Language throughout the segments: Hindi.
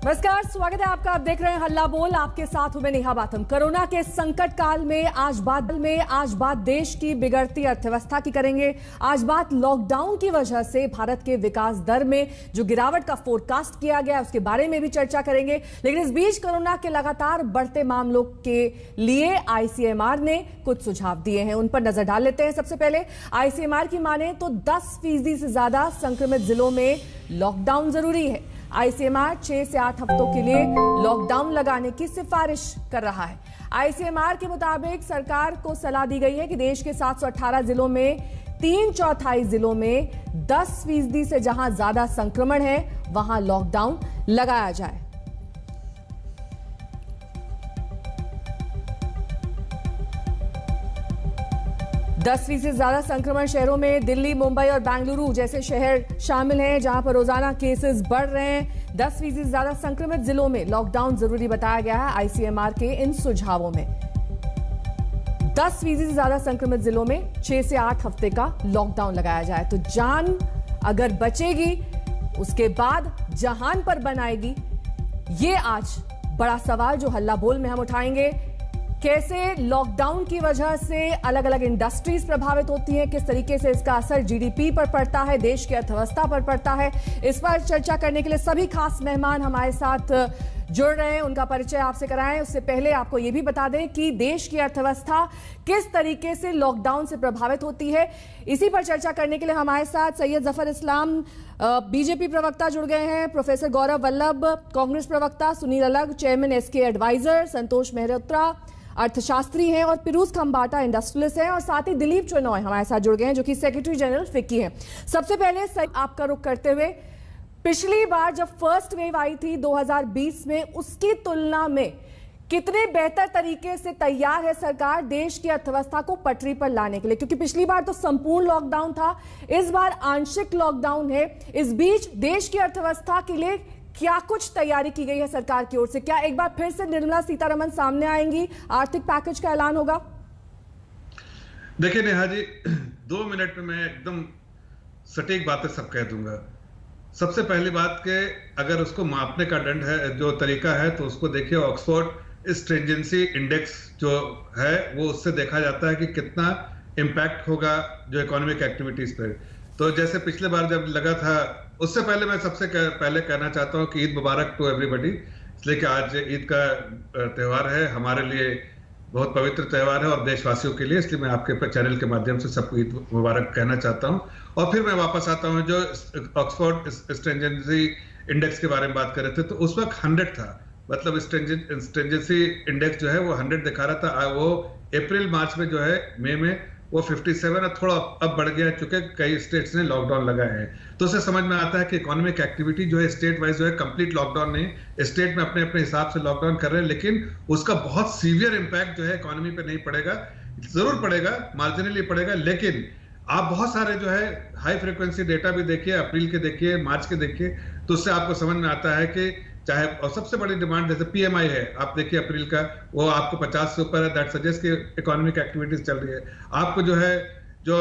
नमस्कार, स्वागत है आपका। आप देख रहे हैं हल्ला बोल, आपके साथ हूं मैं नेहा बाथम। कोरोना के संकट काल में आज बात देश की बिगड़ती अर्थव्यवस्था की करेंगे। आज बात लॉकडाउन की वजह से भारत के विकास दर में जो गिरावट का फोरकास्ट किया गया उसके बारे में भी चर्चा करेंगे। लेकिन इस बीच कोरोना के लगातार बढ़ते मामलों के लिए आईसीएमआर ने कुछ सुझाव दिए हैं, उन पर नजर डाल लेते हैं। सबसे पहले आईसीएमआर की माने तो 10% से ज्यादा संक्रमित जिलों में लॉकडाउन जरूरी है। आईसीएमआर 6 से 8 हफ्तों के लिए लॉकडाउन लगाने की सिफारिश कर रहा है। आईसीएमआर के मुताबिक सरकार को सलाह दी गई है कि देश के 718 जिलों में 3/4 जिलों में 10% से जहां ज्यादा संक्रमण है वहां लॉकडाउन लगाया जाए। दस से ज्यादा संक्रमण शहरों में दिल्ली, मुंबई और बेंगलुरु जैसे शहर शामिल हैं, जहां पर रोजाना केसेस बढ़ रहे हैं। 10% से ज्यादा संक्रमित जिलों में लॉकडाउन जरूरी बताया गया है आईसीएमआर के इन सुझावों में। 10% से ज्यादा संक्रमित जिलों में 6 से 8 हफ्ते का लॉकडाउन लगाया जाए तो जान अगर बचेगी उसके बाद जहान पर बनाएगी, ये आज बड़ा सवाल जो हल्ला बोल में हम उठाएंगे। कैसे लॉकडाउन की वजह से अलग अलग इंडस्ट्रीज प्रभावित होती हैं, किस तरीके से इसका असर जीडीपी पर पड़ता है, देश की अर्थव्यवस्था पर पड़ता है। इस पर चर्चा करने के लिए सभी खास मेहमान हमारे साथ जुड़ रहे हैं, उनका परिचय आपसे कराएं। उससे पहले आपको यह भी बता दें कि देश की अर्थव्यवस्था किस तरीके से लॉकडाउन से प्रभावित होती है। इसी पर चर्चा करने के लिए हमारे साथ सैयद जफर इस्लाम बीजेपी प्रवक्ता जुड़ गए हैं, प्रोफेसर गौरव वल्लभ कांग्रेस प्रवक्ता, सुनील अलग चेयरमैन एसके एडवाइजर, संतोष मेहरोत्रा अर्थशास्त्री हैं और पिरूज खंबाटा इंडस्ट्रियलिस्ट हैं, और साथ ही दिलीप चोनॉय हमारे साथ जुड़ गए हैं जो कि सेक्रेटरी जनरल फिक्की हैं। सबसे पहले आपका रुख करते हुए, पिछली बार जब फर्स्ट वेव आई थी 2020 में, उसकी तुलना में कितने बेहतर तरीके से तैयार है सरकार देश की अर्थव्यवस्था को पटरी पर लाने के लिए? क्योंकि पिछली बार तो संपूर्ण लॉकडाउन था, इस बार आंशिक लॉकडाउन है। इस बीच देश की अर्थव्यवस्था के लिए क्या कुछ तैयारी की गई है सरकार की ओर से? क्या एक बार फिर से निर्मला सीतारमण सामने आएंगी, आर्थिक पैकेज का ऐलान होगा? देखिए नेहा जी, 2 मिनट में मैं एकदम सटीक बातें सब कह दूंगा। सबसे पहली बात के अगर उसको मापने का दंड है, जो तरीका है, तो उसको देखिए ऑक्सफोर्ड स्ट्रिंजेंसी इंडेक्स जो है वो उससे देखा जाता है कि कितना इंपैक्ट होगा जो इकोनॉमिक एक्टिविटीज पर। तो जैसे पिछले बार जब लगा था, उससे पहले मैं सबसे पहले कहना चाहता हूं कि ईद मुबारक टू एवरीबॉडी, इसलिए कि आज ईद का त्यौहार है, हमारे लिए बहुत पवित्र त्यौहार है और देशवासियों के लिए, इसलिए मैं आपके चैनल के माध्यम से सबको ईद मुबारक कहना चाहता हूं। और फिर मैं वापस आता हूं, जो ऑक्सफोर्ड स्ट्रिंजेंसी इंडेक्स के बारे में बात कर रहे थे, तो उस वक्त 100 था, मतलब स्ट्रिंजेंसी इंडेक्स जो है वो 100 दिखा रहा था। वो अप्रैल मार्च में जो है, मई में वो 57 है, थोड़ा अब बढ़ गया, चूंकि कई स्टेट्स ने लॉकडाउन लगाए हैं। तो उससे समझ में आता है कि इकोनॉमिक एक्टिविटी जो है स्टेट वाइज जो है, कंप्लीट लॉकडाउन नहीं, स्टेट में अपने अपने हिसाब से लॉकडाउन कर रहे हैं, लेकिन उसका बहुत सीवियर इंपैक्ट जो है इकोनॉमी पे नहीं पड़ेगा। जरूर पड़ेगा, मार्जिनली पड़ेगा, लेकिन आप बहुत सारे जो है हाई फ्रिक्वेंसी डेटा भी देखिए, अप्रैल के देखिए, मार्च के देखिए, तो उससे आपको समझ में आता है कि चाहे, और सबसे बड़ी डिमांड जैसे पीएमआई है, आप देखिए अप्रैल का, वो आपको 50 से ऊपर है, दैट सजेस्ट कि इकोनॉमिक एक्टिविटीज चल रही है। आपको जो है जो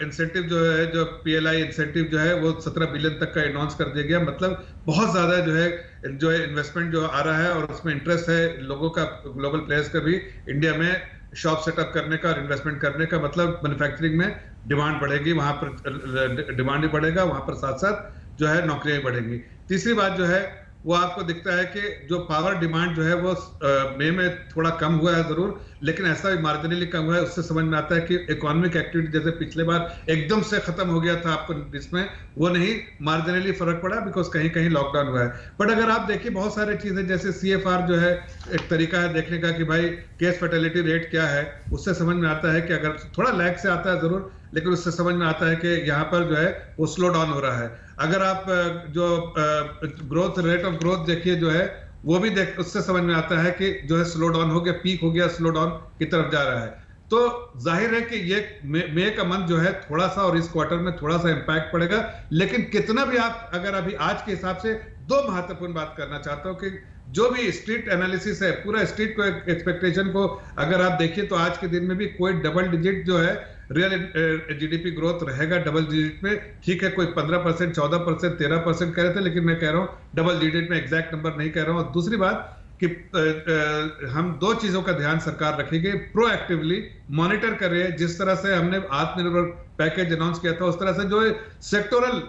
इंसेंटिव जो है, जो पीएलआई इंसेंटिव जो है वो 17 बिलियन तक का अनाउंस कर दिया गया, मतलब बहुत ज्यादा जो है इन्वेस्टमेंट जो आ रहा है और उसमें इंटरेस्ट है लोगों का, ग्लोबल प्लेयर्स का भी इंडिया में शॉप सेटअप करने का और इन्वेस्टमेंट करने का। मतलब मैन्युफैक्चरिंग में डिमांड बढ़ेगी, वहां पर डिमांड भी बढ़ेगा, वहां पर साथ साथ जो है नौकरियां बढ़ेंगी। तीसरी बात जो है वो आपको दिखता है कि जो पावर डिमांड जो है वो मई में थोड़ा कम हुआ है जरूर, लेकिन ऐसा भी मार्जिनली कम हुआ है। उससे समझ में आता है कि इकोनॉमिक एक्टिविटी जैसे पिछले बार एकदम से खत्म हो गया था आपको, इसमें वो नहीं, मार्जिनली फर्क पड़ा, बिकॉज कहीं कहीं लॉकडाउन हुआ है। बट अगर आप देखिए बहुत सारी चीजें, जैसे CFR जो है एक तरीका है देखने का कि भाई केस फर्टिलिटी रेट क्या है, उससे समझ में आता है कि अगर थोड़ा लैग से आता है जरूर, लेकिन उससे समझ में आता है कि यहाँ पर जो है वो स्लो डाउन हो रहा है। अगर आप जो ग्रोथ रेट ऑफ ग्रोथ देखिए जो है वो भी उससे समझ में आता है कि जो है स्लो डाउन हो गया, पीक हो गया, स्लो डाउन की तरफ जा रहा है। तो जाहिर है कि ये मई का मंथ जो है थोड़ा सा, और इस क्वार्टर में थोड़ा सा इंपैक्ट पड़ेगा, लेकिन कितना भी आप अगर अभी आज के हिसाब से 2 महत्वपूर्ण बात करना चाहता हूं कि जो भी स्ट्रीट एनालिसिस है, पूरा स्ट्रीट को एक्सपेक्टेशन को अगर आप देखिए तो आज के दिन में भी कोई डबल डिजिट जो है रियल जीडीपी ग्रोथ रहेगा डबल डिजिट में। ठीक है, कोई 15%, 14%, 13% कह रहे थे, लेकिन मैं कह रहा हूं डबल डिजिट में, एग्जैक्ट नंबर नहीं कह रहा हूं। और दूसरी बात कि हम दो चीजों का ध्यान सरकार रखेगी, प्रोएक्टिवली मॉनिटर कर रही है। जिस तरह से हमने आत्मनिर्भर पैकेज अनाउंस किया था, उस तरह से जो सेक्टोरल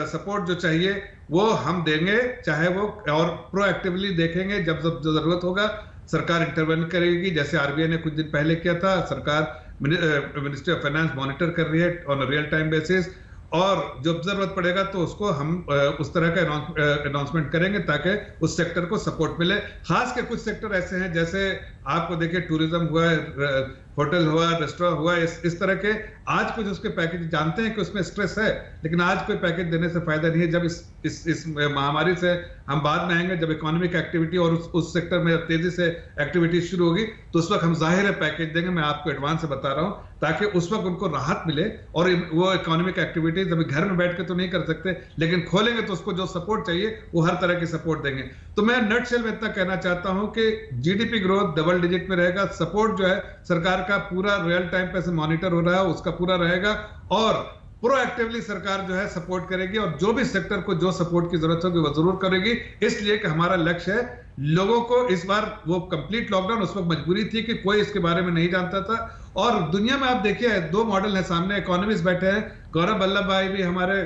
सपोर्ट जो चाहिए वो हम देंगे, चाहे वो, और प्रोएक्टिवली देखेंगे। जब जरूरत होगा सरकार इंटरवेन करेगी, जैसे आरबीआई ने कुछ दिन पहले किया था। सरकार मिनिस्ट्री ऑफ फाइनेंस मॉनिटर कर रही है ऑन रियल टाइम बेसिस, और जब जरूरत पड़ेगा तो उसको हम उस तरह का अनाउंसमेंट करेंगे ताकि उस सेक्टर को सपोर्ट मिले। खास के कुछ सेक्टर ऐसे हैं, जैसे आपको देखिए टूरिज्म हुआ, होटल हुआ, रेस्टोरेंट हुआ, इस तरह के आज कुछ उसके पैकेज, जानते हैं कि उसमें स्ट्रेस है, लेकिन आज कोई पैकेज देने से फायदा नहीं है। जब इस महामारी से हम बाद में आएंगे, जब इकोनॉमिक एक्टिविटी और उस सेक्टर में तेजी से एक्टिविटी शुरू होगी, तो उस वक्त हम जाहिर है पैकेज देंगे। मैं आपको एडवांस से बता रहा हूं, ताकि उस वक्त उनको राहत मिले। और वो इकोनॉमिक एक्टिविटीज अभी घर में बैठ के तो नहीं कर सकते, लेकिन खोलेंगे तो उसको जो सपोर्ट चाहिए वो हर तरह की सपोर्ट देंगे। तो मैं नटशेल में इतना कहना चाहता हूं कि जीडीपी ग्रोथ डबल डिजिट में रहेगा। सपोर्ट जो है सरकार का पूरा रियल टाइम पे से मॉनिटर हो रहा है, उसका पूरा रहेगा, और प्रोएक्टिवली सरकार जो है सपोर्ट करेगी, और जो भी सेक्टर को जो सपोर्ट की जरूरत होगी वो जरूर करेगी। इसलिए कि हमारा लक्ष्य है लोगों को, इस बार वो कंप्लीट लॉकडाउन, उस वक्त मजबूरी थी कि कोई इसके बारे में नहीं जानता था। और दुनिया में आप देखिए दो मॉडल है सामने, इकोनॉमिस्ट बैठे हैं, गौरव वल्लभ भाई भी हमारे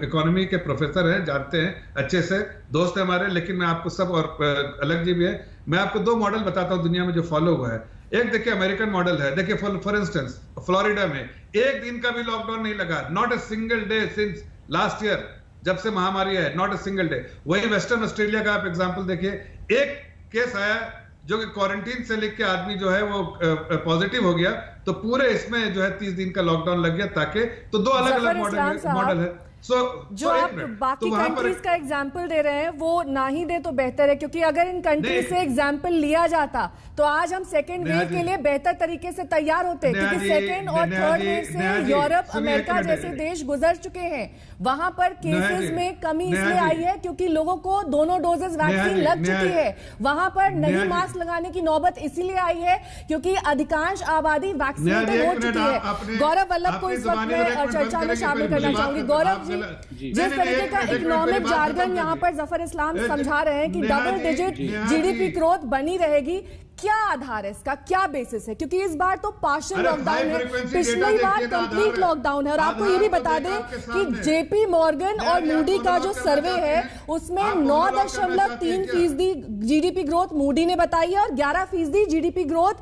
इकोनॉमी के प्रोफेसर हैं, जानते हैं अच्छे से, दोस्त है हमारे। लेकिन मैं आपको सब, और अलग जी भी है, मैं आपको दो मॉडल बताता हूं दुनिया में जो फॉलो हुआ है। एक देखिए अमेरिकन मॉडल है, देखिए फॉर इंस्टेंस फ्लोरिडा में एक दिन का भी लॉकडाउन नहीं लगा, not a single day since last year, जब से महामारी है, नॉट अ सिंगल डे। वही वेस्टर्न ऑस्ट्रेलिया का आप एग्जांपल देखिए, एक केस आया जो कि क्वारंटीन से लेके आदमी जो है वो पॉजिटिव हो गया, तो पूरे इसमें जो है 30 दिन का लॉकडाउन लग गया, ताकि तो दो अलग अलग मॉडल है। जो आप बाकी कंट्रीज का एग्जाम्पल दे रहे हैं वो ना ही दे तो बेहतर है, क्योंकि अगर इन कंट्रीज से एग्जाम्पल लिया जाता तो आज हम सेकेंड वेव के लिए बेहतर तरीके से तैयार होते, क्योंकि सेकेंड और थर्ड वेव से यूरोप, अमेरिका जैसे देश गुजर चुके हैं। वहां पर केसेस में कमी इसलिए आई है क्योंकि लोगों को दोनों डोजेस वैक्सीन लग चुकी है। वहां पर नहीं मास्क लगाने की नौबत इसीलिए आई है क्योंकि अधिकांश आबादी वैक्सीनेटेड हो चुकी है। गौरव वल्लभ को इस वक्त मैं चर्चा में शामिल करना चाहूंगी। गौरव जी, जिस तरीके का इकोनॉमिक जार्गन यहाँ पर जफर इस्लाम समझा रहे हैं कि डबल डिजिट जीडीपी ग्रोथ बनी रहेगी, क्या आधार है इसका, क्या बेसिस है? क्योंकि इस बार तो पार्शियल लॉकडाउन है, पिछली बार कंप्लीट लॉकडाउन है। और आपको ये भी बता दें कि जेपी मॉर्गन और मूडी का जो सर्वे है उसमें 9.3% जीडीपी ग्रोथ मूडी ने बताई है और 11% जीडीपी ग्रोथ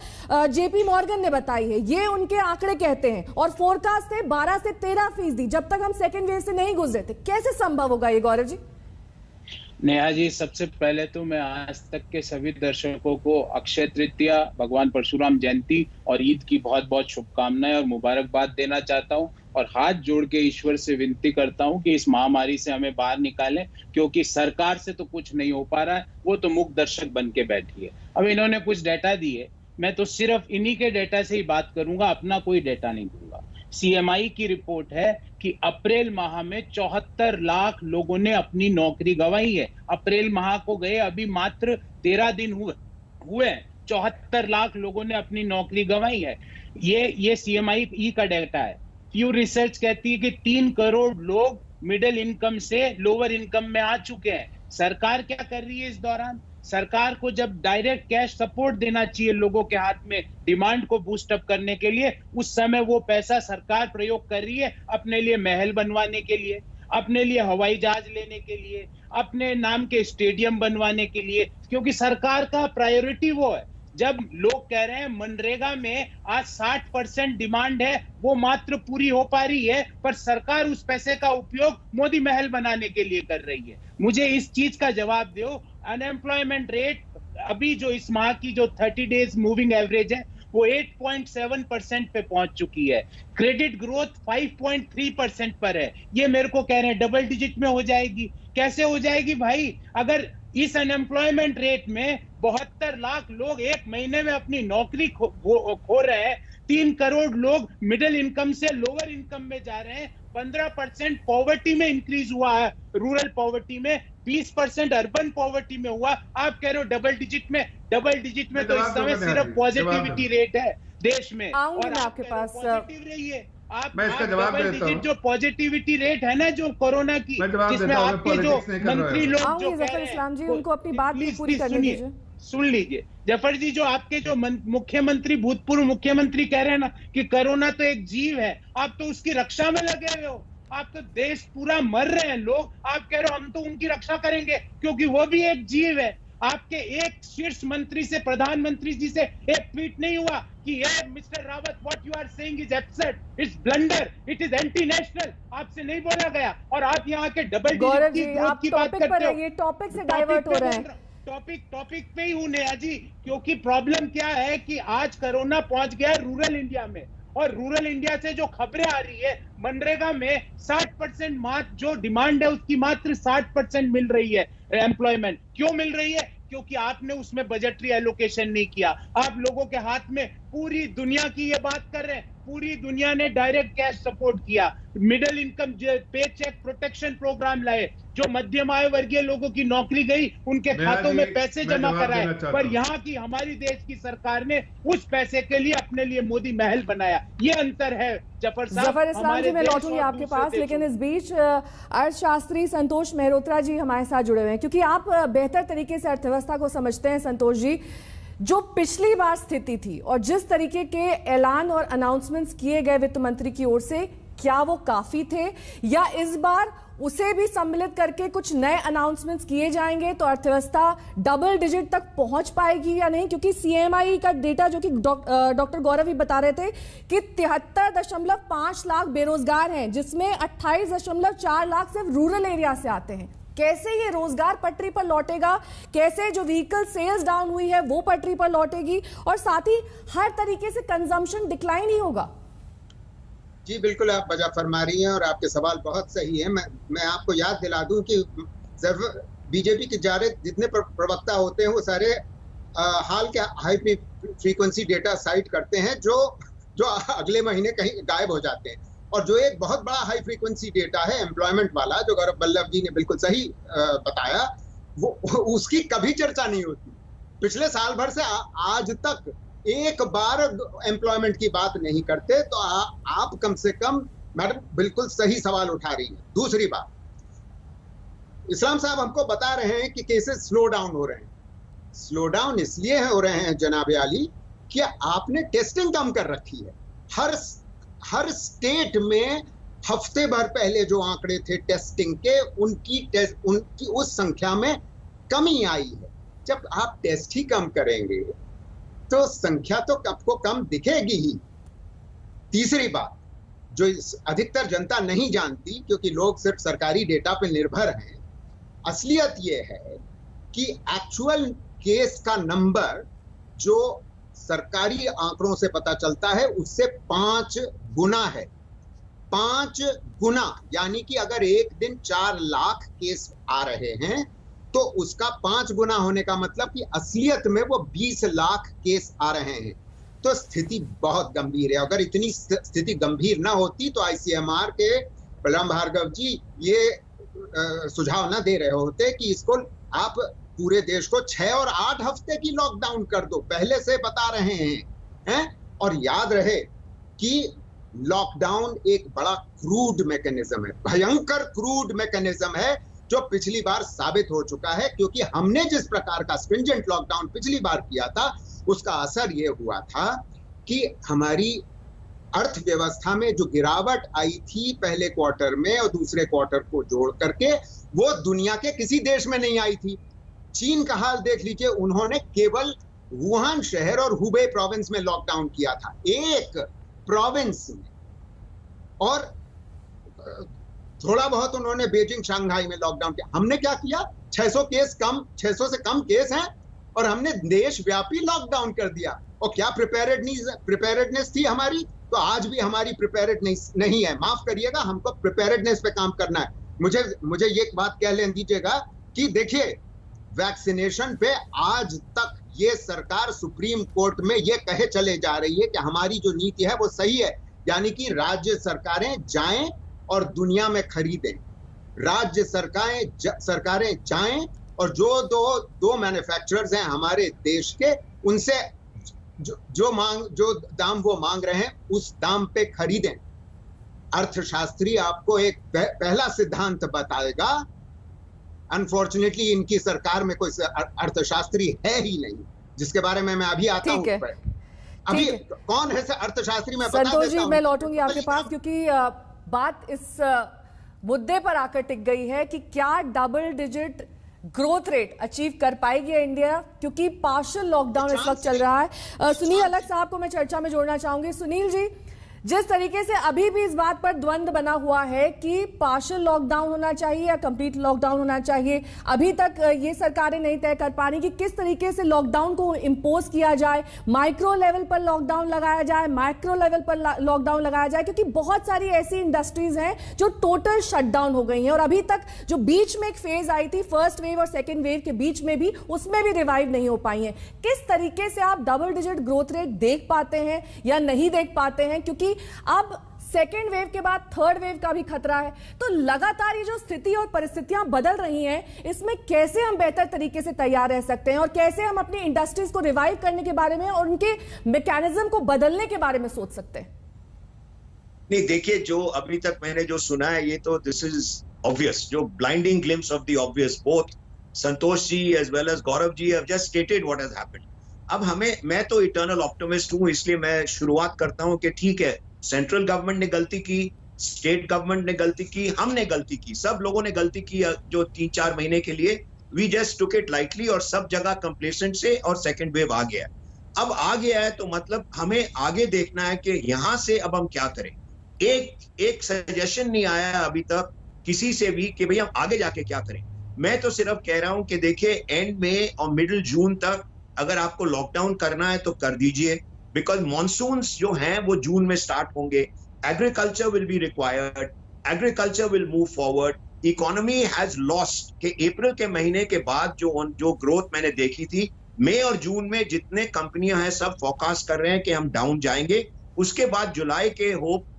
जेपी मॉर्गन ने बताई है। ये उनके आंकड़े कहते हैं, और फोरकास्ट थे 12 से 13% जब तक हम सेकेंड वेव से नहीं गुजरे थे। कैसे संभव होगा ये, गौरव जी? नेहा जी, सबसे पहले तो मैं आज तक के सभी दर्शकों को अक्षय तृतीया, भगवान परशुराम जयंती और ईद की बहुत बहुत शुभकामनाएं और मुबारकबाद देना चाहता हूं, और हाथ जोड़ के ईश्वर से विनती करता हूं कि इस महामारी से हमें बाहर निकालें, क्योंकि सरकार से तो कुछ नहीं हो पा रहा है, वो तो मूक दर्शक बन के बैठी है। अब इन्होंने कुछ डेटा दिए, मैं तो सिर्फ इन्हीं के डेटा से ही बात करूंगा, अपना कोई डेटा नहीं दूंगा। सीएमआई की रिपोर्ट है कि अप्रैल माह में 74 लाख लोगों ने अपनी नौकरी गंवाई है। अप्रैल माह को गए अभी मात्र 13 दिन हुए, 74 लाख लोगों ने अपनी नौकरी गंवाई है। ये सीएमआई का डेटा है। प्यू रिसर्च कहती है कि 3 करोड़ लोग मिडिल इनकम से लोअर इनकम में आ चुके हैं। सरकार क्या कर रही है इस दौरान? सरकार को जब डायरेक्ट कैश सपोर्ट देना चाहिए लोगों के हाथ में डिमांड को बूस्ट अप करने के लिए, उस समय वो पैसा सरकार प्रयोग कर रही है अपने लिए महल बनवाने के लिए, अपने लिए हवाई जहाज लेने के लिए, अपने नाम के स्टेडियम बनवाने के लिए, क्योंकि सरकार का प्रायोरिटी वो है। जब लोग कह रहे हैं मनरेगा में आज 60% डिमांड है, वो मात्र पूरी हो पा रही है, पर सरकार उस पैसे का उपयोग मोदी महल बनाने के लिए कर रही है। मुझे इस चीज का जवाब दो। अनएम्प्लॉयमेंट रेट अभी जो इस माह की जो 30 डेज मूविंग एवरेज है वो 8.7% पे पहुंच चुकी है। क्रेडिट ग्रोथ 5.3% पर है। ये मेरे को कह रहे हैं डबल डिजिट में हो जाएगी। कैसे हो जाएगी भाई? अगर इस अनएम्प्लॉयमेंट रेट में 72 लाख लोग एक महीने में अपनी नौकरी खो रहे हैं, 3 करोड़ लोग मिडिल इनकम से लोअर इनकम में जा रहे हैं, 15% पॉवर्टी में इंक्रीज हुआ है, रूरल पॉवर्टी में 20% अर्बन पॉवर्टी में हुआ। आप कह रहे हो डबल डिजिट में, डबल डिजिट में, तो इस समय सिर्फ पॉजिटिविटी रेट है देश में। और आपके पास पॉजिटिव रही है आप, मैं इसका जवाब देता हूं। जो पॉजिटिविटी रेट है ना जो कोरोना की, जिसमें आपके जो मंत्री लोग जो जफर इस्लाम जी, उनको अपनी बात पूरी करने दीजिए। सुन लीजिए जफर जी, जो आपके जो मुख्यमंत्री, भूतपूर्व मुख्यमंत्री कह रहे हैं ना कि कोरोना तो एक जीव है, आप तो उसकी रक्षा में लगे हुए हो। आप तो देश पूरा मर रहे हैं लोग, आप कह रहे हो हम तो उनकी रक्षा करेंगे क्योंकि वो भी एक जीव है। आपके एक शीर्ष मंत्री से, प्रधानमंत्री जी से एक ट्वीट नहीं हुआ कि ये mister Rawat what you are saying is absurd, it's blunder, it is anti national, आपसे नहीं बोला गया। और आप यहाँ के डबल गौरव जी, आप टॉपिक पर रहिए, टॉपिक से डाइवर्ट हो रहे हैं। टॉपिक पे ही हूं नेहा जी, क्योंकि प्रॉब्लम क्या है कि आज कोरोना पहुंच गया है रूरल इंडिया में, और रूरल इंडिया से जो खबरें आ रही है, मनरेगा में 60% मात्र जो डिमांड है उसकी मात्र 60% मिल रही है एम्प्लॉयमेंट। क्यों मिल रही है? क्योंकि आपने उसमें बजटरी एलोकेशन नहीं किया। आप लोगों के हाथ में, पूरी दुनिया की ये बात कर रहे हैं, पूरी दुनिया ने डायरेक्ट कैश सपोर्ट किया, मिडिल इनकम पे चेक प्रोटेक्शन प्रोग्राम लाए, जो मध्यम आय वर्गीय लोगों की नौकरी गई उनके खातों में पैसे जमा कराए, पर यहाँ की हमारी देश की सरकार ने उस पैसे के लिए अपने लिए मोदी महल बनाया। ये अंतर है जफर साहब। जफर इस्लाम जी, मैं लौटूंगी आपके पास, लेकिन इस बीच अर्थशास्त्री संतोष मेहरोत्रा जी हमारे साथ जुड़े हुए हैं, क्योंकि आप बेहतर तरीके से अर्थव्यवस्था को समझते हैं। संतोष जी, जो पिछली बार स्थिति थी और जिस तरीके के ऐलान और अनाउंसमेंट्स किए गए वित्त मंत्री की ओर से, क्या वो काफी थे, या इस बार उसे भी सम्मिलित करके कुछ नए अनाउंसमेंट्स किए जाएंगे तो अर्थव्यवस्था डबल डिजिट तक पहुंच पाएगी या नहीं? क्योंकि सीएमआई का डेटा, जो कि डॉक्टर गौरव ही बता रहे थे कि 73.5 लाख बेरोजगार हैं, जिसमें 28.4 लाख सिर्फ रूरल एरिया से आते हैं। कैसे ये रोजगार पटरी पर लौटेगा? कैसे जो व्हीकल सेल्स डाउन हुई है वो पटरी पर लौटेगी? और साथ ही हर तरीके से कंजम्पशन डिक्लाइन ही होगा। जी बिल्कुल, आप वजह फरमा रही हैं और आपके सवाल बहुत सही है। मैं आपको याद दिला दूं कि बीजेपी के जितने प्रवक्ता होते हैं वो सारे हाल के हाई फ्रीक्वेंसी डेटा साइट करते हैं जो अगले महीने कहीं गायब हो जाते हैं। और जो एक बहुत बड़ा हाई फ्रीक्वेंसी डेटा है एम्प्लॉयमेंट वाला, जो गौरव वल्लभ जी ने बिल्कुल सही बताया, वो उसकी कभी चर्चा नहीं होती। पिछले साल भर से आज तक एक बार एम्प्लॉयमेंट की बात नहीं करते। तो आप कम से कम, मैडम बिल्कुल सही सवाल उठा रही है। दूसरी बात, इस्लाम साहब हमको बता रहे हैं कि केसेस स्लो डाउन हो रहे हैं। स्लो डाउन इसलिए हो रहे हैं जनाब आली कि आपने टेस्टिंग कम कर रखी है। हर स्टेट में हफ्ते भर पहले जो आंकड़े थे टेस्टिंग के, उनकी उस संख्या में कमी आई है। जब आप टेस्ट ही कम करेंगे तो संख्या तो आपको कम दिखेगी ही। तीसरी बात, जो अधिकतर जनता नहीं जानती क्योंकि लोग सिर्फ सरकारी डेटा पर निर्भर हैं, असलियत यह है कि एक्चुअल केस का नंबर जो सरकारी आंकड़ों से पता चलता है उससे 5 गुना है। 5 गुना, यानी कि अगर एक दिन 4 लाख केस आ रहे हैं तो उसका 5 गुना होने का मतलब कि असलियत में वो 20 लाख केस आ रहे हैं। तो स्थिति बहुत गंभीर है। अगर इतनी स्थिति गंभीर ना होती तो आईसीएमआर के बलराम भार्गव जी ये सुझाव ना दे रहे होते कि इसको आप पूरे देश को 6 और 8 हफ्ते की लॉकडाउन कर दो। पहले से बता रहे हैं। और याद रहे कि लॉकडाउन एक बड़ा क्रूड मैकेनिज्म है, भयंकर क्रूड मैकेनिज्म है, जो पिछली बार साबित हो चुका है। क्योंकि हमने जिस प्रकार का स्ट्रिंजेंट लॉकडाउन पिछली बार किया था, उसका असर यह हुआ था कि हमारी अर्थव्यवस्था में जो गिरावट आई थी पहले क्वार्टर में और दूसरे क्वार्टर को जोड़ करके, वो दुनिया के किसी देश में नहीं आई थी। चीन का हाल देख लीजिए, उन्होंने केवल वुहान शहर और हुबे प्रोविंस में लॉकडाउन किया था, एक प्रोविंस में। और थोड़ा बहुत उन्होंने बीजिंग शंघाई में लॉकडाउन किया। हमने क्या किया? 600 से कम केस हैं और हमने देशव्यापी लॉकडाउन कर दिया। और क्या प्रिपेयर्डनेस थी हमारी? तो आज भी हमारी प्रिपेयर्डनेस नहीं है। माफ करिएगा, हमको प्रिपेयर्डनेस पे काम करना है। मुझे ये बात कह लेने दीजिएगा कि देखिए, वैक्सीनेशन पे आज तक ये सरकार सुप्रीम कोर्ट में ये कहे चले जा रही है कि हमारी जो नीति है वो सही है, यानी कि राज्य सरकारें जाएं और दुनिया में खरीदें। राज्य सरकारें जाएं और जो दो मैन्युफैक्चरर्स हैं हमारे देश के, उनसे जो दाम वो मांग रहे हैं उस दाम पे खरीदें। अर्थशास्त्री आपको एक पहला सिद्धांत बताएगा। अनफॉर्चुनेटली इनकी सरकार में कोई अर्थशास्त्री है ही नहीं, जिसके बारे में मैं अभी आता हूं। अभी कौन है अर्थशास्त्री, मैं बता देता हूं। संतोष जी, मैं लौटूंगी आपके पास, क्योंकि बात इस मुद्दे पर आकर टिक गई है कि क्या double digit growth rate achieve कर पाएगी इंडिया, क्योंकि पार्शियल लॉकडाउन इस वक्त चल रहा है। सुनील अलग साहब को मैं चर्चा में जोड़ना चाहूंगी। सुनील जी, जिस तरीके से अभी भी इस बात पर द्वंद्व बना हुआ है कि पार्शियल लॉकडाउन होना चाहिए या कंप्लीट लॉकडाउन होना चाहिए, अभी तक ये सरकारें नहीं तय कर पा रही कि किस तरीके से लॉकडाउन को इंपोज किया जाए, माइक्रो लेवल पर लॉकडाउन लगाया जाए, मैक्रो लेवल पर लॉकडाउन लगाया जाए, क्योंकि बहुत सारी ऐसी इंडस्ट्रीज हैं जो टोटल शटडाउन हो गई हैं और अभी तक जो बीच में एक फेज आई थी फर्स्ट वेव और सेकेंड वेव के बीच में भी, उसमें भी रिवाइव नहीं हो पाई है। किस तरीके से आप डबल डिजिट ग्रोथ रेट देख पाते हैं या नहीं देख पाते हैं, क्योंकि अब सेकेंड वेव के बाद थर्ड वेव का भी खतरा है। तो लगातार ये जो स्थिति और परिस्थितियां बदल रही हैं, इसमें कैसे हम बेहतर तरीके से तैयार रह सकते हैं और कैसे हम अपनी इंडस्ट्रीज को रिवाइव करने के बारे में और उनके मैकेनिज्म को बदलने के बारे में सोच सकते हैं? नहीं, देखिए, जो अभी तक मैंने जो सुना है, ये तो दिस इज ऑब्वियस, जो blinding glimpse of the obvious. Both Santosh ji as well as Gaurav ji have just stated what has happened. अब मैं तो इटर्नल ऑप्टिमिस्ट हूं, इसलिए मैं शुरुआत करता हूं कि ठीक है, सेंट्रल गवर्नमेंट ने गलती की, स्टेट गवर्नमेंट ने गलती की, हमने गलती की, सब लोगों ने गलती की। जो 3-4 महीने के लिए we just took it lightly और सब जगह कंप्लेसेंट से, और सेकंड वेव आ गया। अब आ गया है तो मतलब हमें आगे देखना है कि यहां से अब हम क्या करें। एक सजेशन नहीं आया है अभी तक किसी से भी कि भाई हम आगे जाके क्या करें। मैं तो सिर्फ कह रहा हूं कि देखिए, एंड में और मिडिल जून तक अगर आपको लॉकडाउन करना है तो कर दीजिए, बिकॉज मॉनसून्स जो हैं वो जून में स्टार्ट होंगे। Agriculture will be required, agriculture will move forward, economy has lost के अप्रैल के महीने के बाद जो ग्रोथ मैंने देखी थी, मई और जून में जितने कंपनियां हैं सब फोरकास्ट कर रहे हैं कि हम डाउन जाएंगे। उसके बाद जुलाई के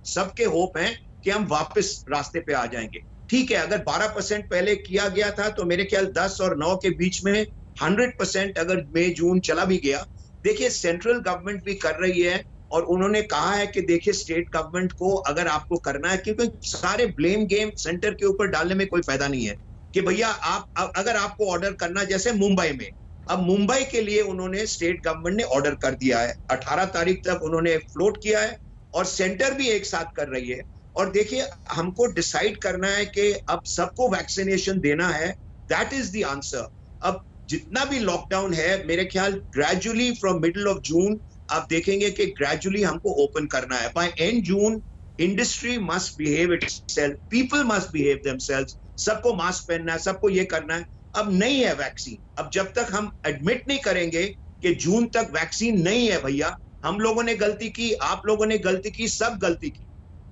सबके होप हैं कि हम वापस रास्ते पे आ जाएंगे। ठीक है, अगर 12% पहले किया गया था तो मेरे ख्याल 10 और 9 के बीच में 100% अगर मई जून चला भी गया। देखिए, सेंट्रल गवर्नमेंट भी कर रही है और उन्होंने कहा है कि देखिए, स्टेट गवर्नमेंट को अगर आपको करना है, क्योंकि सारे ब्लेम गेम सेंटर के ऊपर डालने में कोई फायदा नहीं है कि भैया आप अगर आपको ऑर्डर करना, जैसे मुंबई में, अब मुंबई के लिए उन्होंने स्टेट गवर्नमेंट ने ऑर्डर कर दिया है, 18 तारीख तक उन्होंने फ्लोट किया है और सेंटर भी एक साथ कर रही है। और देखिए, हमको डिसाइड करना है कि अब सबको वैक्सीनेशन देना है, दैट इज द आंसर। अब जितना भी लॉकडाउन है, मेरे ख्याल gradually from middle of June आप देखेंगे कि ग्रेजुअली हमको ओपन करना है। By end June industry must behave itself, people must behave themselves, सबको मास्क पहनना है, सबको ये करना है। अब नहीं है वैक्सीन, अब जब तक हम एडमिट नहीं करेंगे कि जून तक वैक्सीन नहीं है, भैया हम लोगों ने गलती की, आप लोगों ने गलती की, सब गलती की।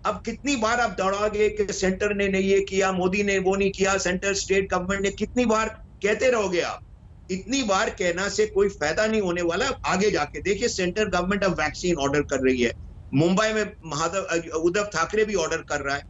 अब कितनी बार आप दौड़ाओगे कि सेंटर ने नहीं ये किया, मोदी ने वो नहीं किया, सेंटर स्टेट गवर्नमेंट ने, कितनी बार कहते रहोगे आप? इतनी बार कहना से कोई फायदा नहीं होने वाला। आगे जाके देखिए, सेंटर गवर्नमेंट अब वैक्सीन ऑर्डर कर रही है। मुंबई में उद्धव ठाकरे भी ऑर्डर कर रहा है,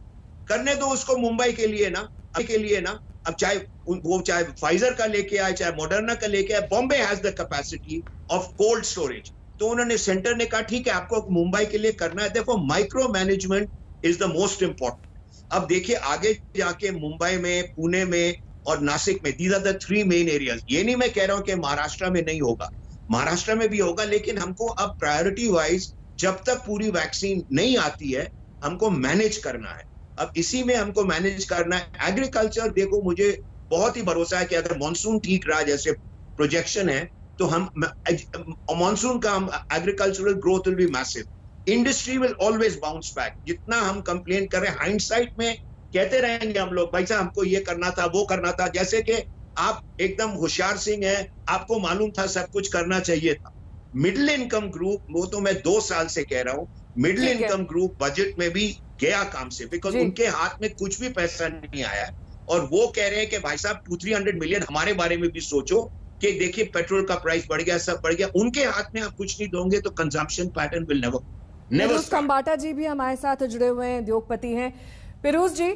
करने दो उसको मुंबई के लिए ना। अब चाहे फाइजर का लेके आए, चाहे मॉडर्ना का लेके आए, Bombay has the capacity of cold storage. तो उन्होंने, सेंटर ने कहा ठीक है आपको मुंबई के लिए करना है। देखो, micro management is the most important. अब देखिए, आगे जाके मुंबई में, पुणे में और नासिक में, these are the 3 main areas. ये नहीं मैं कह रहा हूं कि महाराष्ट्र में नहीं होगा, महाराष्ट्र में भी होगा, लेकिन हमको अब प्रायोरिटी वाइज जब तक पूरी वैक्सीन नहीं आती है हमको मैनेज करना है। अब इसी में हमको मैनेज करना है। एग्रीकल्चर, देखो मुझे बहुत ही भरोसा है कि अगर मॉनसून ठीक रहा जैसे प्रोजेक्शन है तो हम मॉनसून का agricultural growth will be massive. Industry will always bounce back. जितना हम कंप्लेन कर रहे हैं, हाइंडसाइट में कहते रहेंगे हम लोग, भाई साहब हमको ये करना था, वो करना था, जैसे कि आप एकदम होशियार सिंह हैं, आपको मालूम था सब कुछ करना चाहिए था। मिडिल इनकम ग्रुप, वो तो मैं 2 साल से कह रहा हूँ, मिडिल इनकम ग्रुप बजट में भी गया काम से, बिकॉज उनके हाथ में कुछ भी पैसा नहीं आया और वो कह रहे हैं कि भाई साहब 200-300 मिलियन हमारे बारे में भी सोचो कि देखिए पेट्रोल का प्राइस बढ़ गया, सब बढ़ गया। उनके हाथ में आप कुछ नहीं दोगे तो consumption pattern will never. Piruz Khambata जी भी हमारे साथ जुड़े हुए हैं, उद्योगपति हैं। पिरूज जी,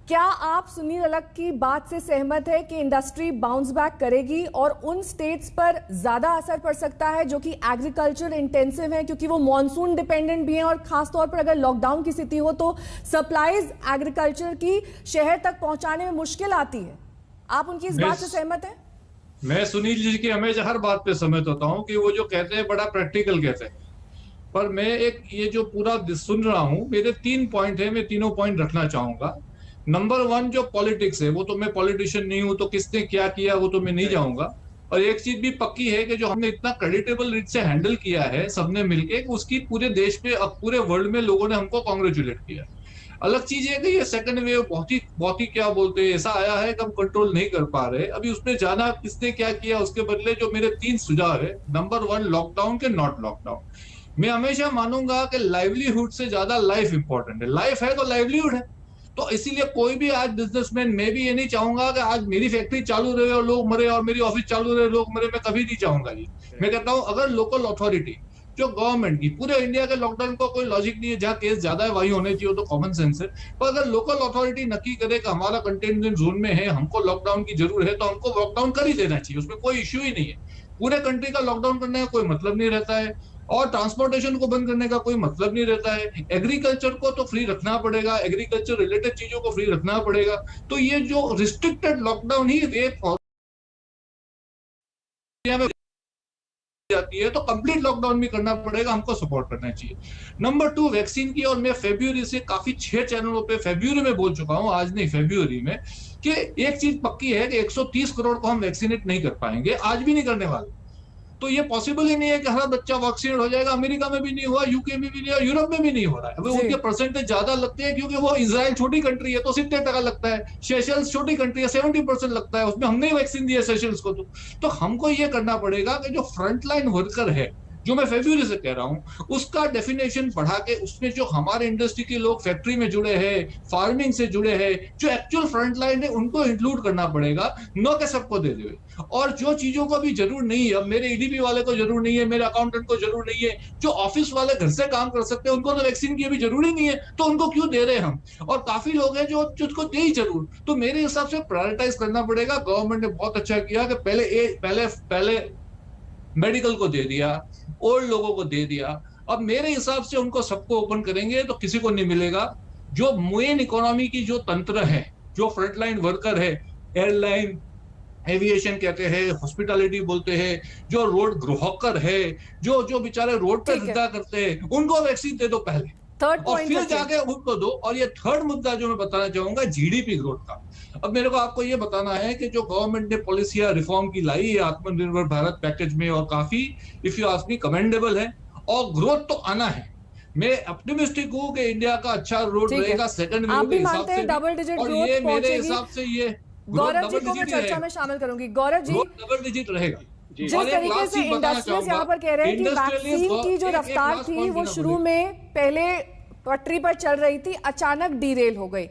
क्या आप सुनील अलग की बात से सहमत है कि इंडस्ट्री बाउंस बैक करेगी और उन स्टेट्स पर ज्यादा असर पड़ सकता है जो कि एग्रीकल्चर इंटेंसिव है, क्योंकि वो मॉनसून डिपेंडेंट भी हैं और खासतौर पर अगर लॉकडाउन की स्थिति हो तो सप्लाईज एग्रीकल्चर की शहर तक पहुंचाने में मुश्किल आती है? आप उनकी इस बात से सहमत हैं? मैं सुनील जी की हमेशा हर बात पे सहमत होता हूँ कि वो जो कहते हैं बड़ा प्रैक्टिकल कहते हैं, पर मैं एक ये जो पूरा सुन रहा हूँ, मेरे 3 पॉइंट है, मैं तीनों पॉइंट रखना चाहूंगा। नंबर 1 जो पॉलिटिक्स है, वो तो मैं पॉलिटिशियन नहीं हूं, तो किसने क्या किया वो तो मैं नहीं जाऊंगा। और एक चीज भी पक्की है कि जो हमने इतना क्रेडिटेबल रीत से हैंडल किया है सबने मिलके, उसकी पूरे देश पे अब पूरे वर्ल्ड में लोगों ने हमको कॉन्ग्रेचुलेट किया। अलग चीज है कि ये सेकंड वेव बहुत ही क्या बोलते हैं ऐसा आया है कि हम कंट्रोल नहीं कर पा रहे। अभी उसमें जाना किसने क्या किया उसके बदले जो मेरे 3 सुझाव है, नंबर 1 लॉकडाउन के नॉट लॉकडाउन। मैं हमेशा मानूंगा कि लाइवलीहुड से ज्यादा लाइफ इंपॉर्टेंट है। लाइफ है तो लाइवलीहुड है, तो इसीलिए कोई भी आज बिजनेसमैन, मैं भी ये नहीं चाहूंगा कि आज मेरी फैक्ट्री चालू रहे और लोग मरे और मेरी ऑफिस चालू रहे लोग मरे, मैं कभी नहीं चाहूंगा ये। मैं कहता हूं अगर लोकल अथॉरिटी जो गवर्नमेंट की, पूरे इंडिया के लॉकडाउन को कोई लॉजिक नहीं है, जहाँ केस ज्यादा है वही होने चाहिए, तो कॉमन सेंस है। पर अगर लोकल अथॉरिटी नक्की करे कि हमारा कंटेनमेंट जोन में है, हमको लॉकडाउन की जरूरत है, तो हमको लॉकडाउन कर ही देना चाहिए, उसमें कोई इश्यू ही नहीं है। पूरे कंट्री का लॉकडाउन करने का कोई मतलब नहीं रहता है और ट्रांसपोर्टेशन को बंद करने का कोई मतलब नहीं रहता है। एग्रीकल्चर को तो फ्री रखना पड़ेगा, एग्रीकल्चर रिलेटेड चीजों को फ्री रखना पड़ेगा। तो ये जो रिस्ट्रिक्टेड लॉकडाउन ही वे जाती है तो कंप्लीट लॉकडाउन भी करना पड़ेगा, हमको सपोर्ट करना चाहिए। नंबर 2 वैक्सीन की, और मैं फरवरी से काफी 6 चैनलों पे फरवरी में बोल चुका हूं, आज नहीं फरवरी में, कि एक चीज पक्की है कि 130 करोड़ को हम वैक्सीनेट नहीं कर पाएंगे, आज भी नहीं करने वाले। तो ये पॉसिबल ही नहीं है कि हर बच्चा वैक्सीनेट हो जाएगा। अमेरिका में भी नहीं हुआ, यूके में भी नहीं हुआ, यूरोप में भी नहीं हो रहा है। वो उनके परसेंटेज ज्यादा लगते हैं क्योंकि वो इजराइल छोटी कंट्री है तो 70% लगता है, सेशल्स छोटी कंट्री है 70% लगता है, उसमें हमने वैक्सीन दिया सेशल्स को। तो हमको ये करना पड़ेगा कि जो फ्रंटलाइन वर्कर है, जो मैं फरवरी से कह रहा हूं, उसका डेफिनेशन बढ़ा के उसमें जो हमारे इंडस्ट्री के लोग फैक्ट्री में जुड़े हैं, फार्मिंग से जुड़े हैं, जो एक्चुअल फ्रंट लाइन है, उनको इंक्लूड करना पड़ेगा, न कि सबको दे देवे। और जो चीजों को भी जरूर नहीं है, अब मेरे ईडीपी वाले को जरूर नहीं है, मेरे अकाउंटेंट को जरूर नहीं है, जो ऑफिस वाले घर से काम कर सकते हैं, उनको तो वैक्सीन की अभी जरूरी नहीं है, तो उनको क्यों दे रहे हैं हम? और काफी लोग हैं जो उसको दे ही जरूर। तो मेरे हिसाब से प्रायोरिटाइज करना पड़ेगा। गवर्नमेंट ने बहुत अच्छा किया कि पहले मेडिकल को दे दिया, ओल्ड लोगों को दे दिया। अब मेरे हिसाब से उनको सबको ओपन करेंगे तो किसी को नहीं मिलेगा। जो मेन इकोनॉमी की जो तंत्र है, जो फ्रंटलाइन वर्कर है, एयरलाइन, एविएशन कहते हैं, हॉस्पिटैलिटी बोलते हैं, जो रोड ग्राहकर है, जो बेचारे रोड पे धंधा करते हैं, उनको वैक्सीन दे दो पहले, और फिर जाके उनको दो। और ये थर्ड मुद्दा जो मैं बताना चाहूंगा, जीडीपी ग्रोथ का। अब मेरे को आपको ये बताना है कि जो गवर्नमेंट ने पॉलिसी या रिफॉर्म की लाई है आत्मनिर्भर भारत पैकेज में, और काफी if you ask me commendable है, और ग्रोथ तो आना है। मैं ऑप्टिमिस्टिक हूँ कि इंडिया का अच्छा रोड रहेगा सेकंड वेव के हिसाब से, डबल डिजिट और ये मेरे हिसाब से ये गौरव जी को मैं चर्चा में शामिल करूंगी। गौरव जी, डबल डिजिट रहेगा। जिस तरीके से इंडस्ट्रीज यहाँ पर कह रहे हैं कि वैक्सीन की जो रफ्तार थी वो शुरू में पहले पटरी पर चल रही थी, अचानक डीरेल हो गई।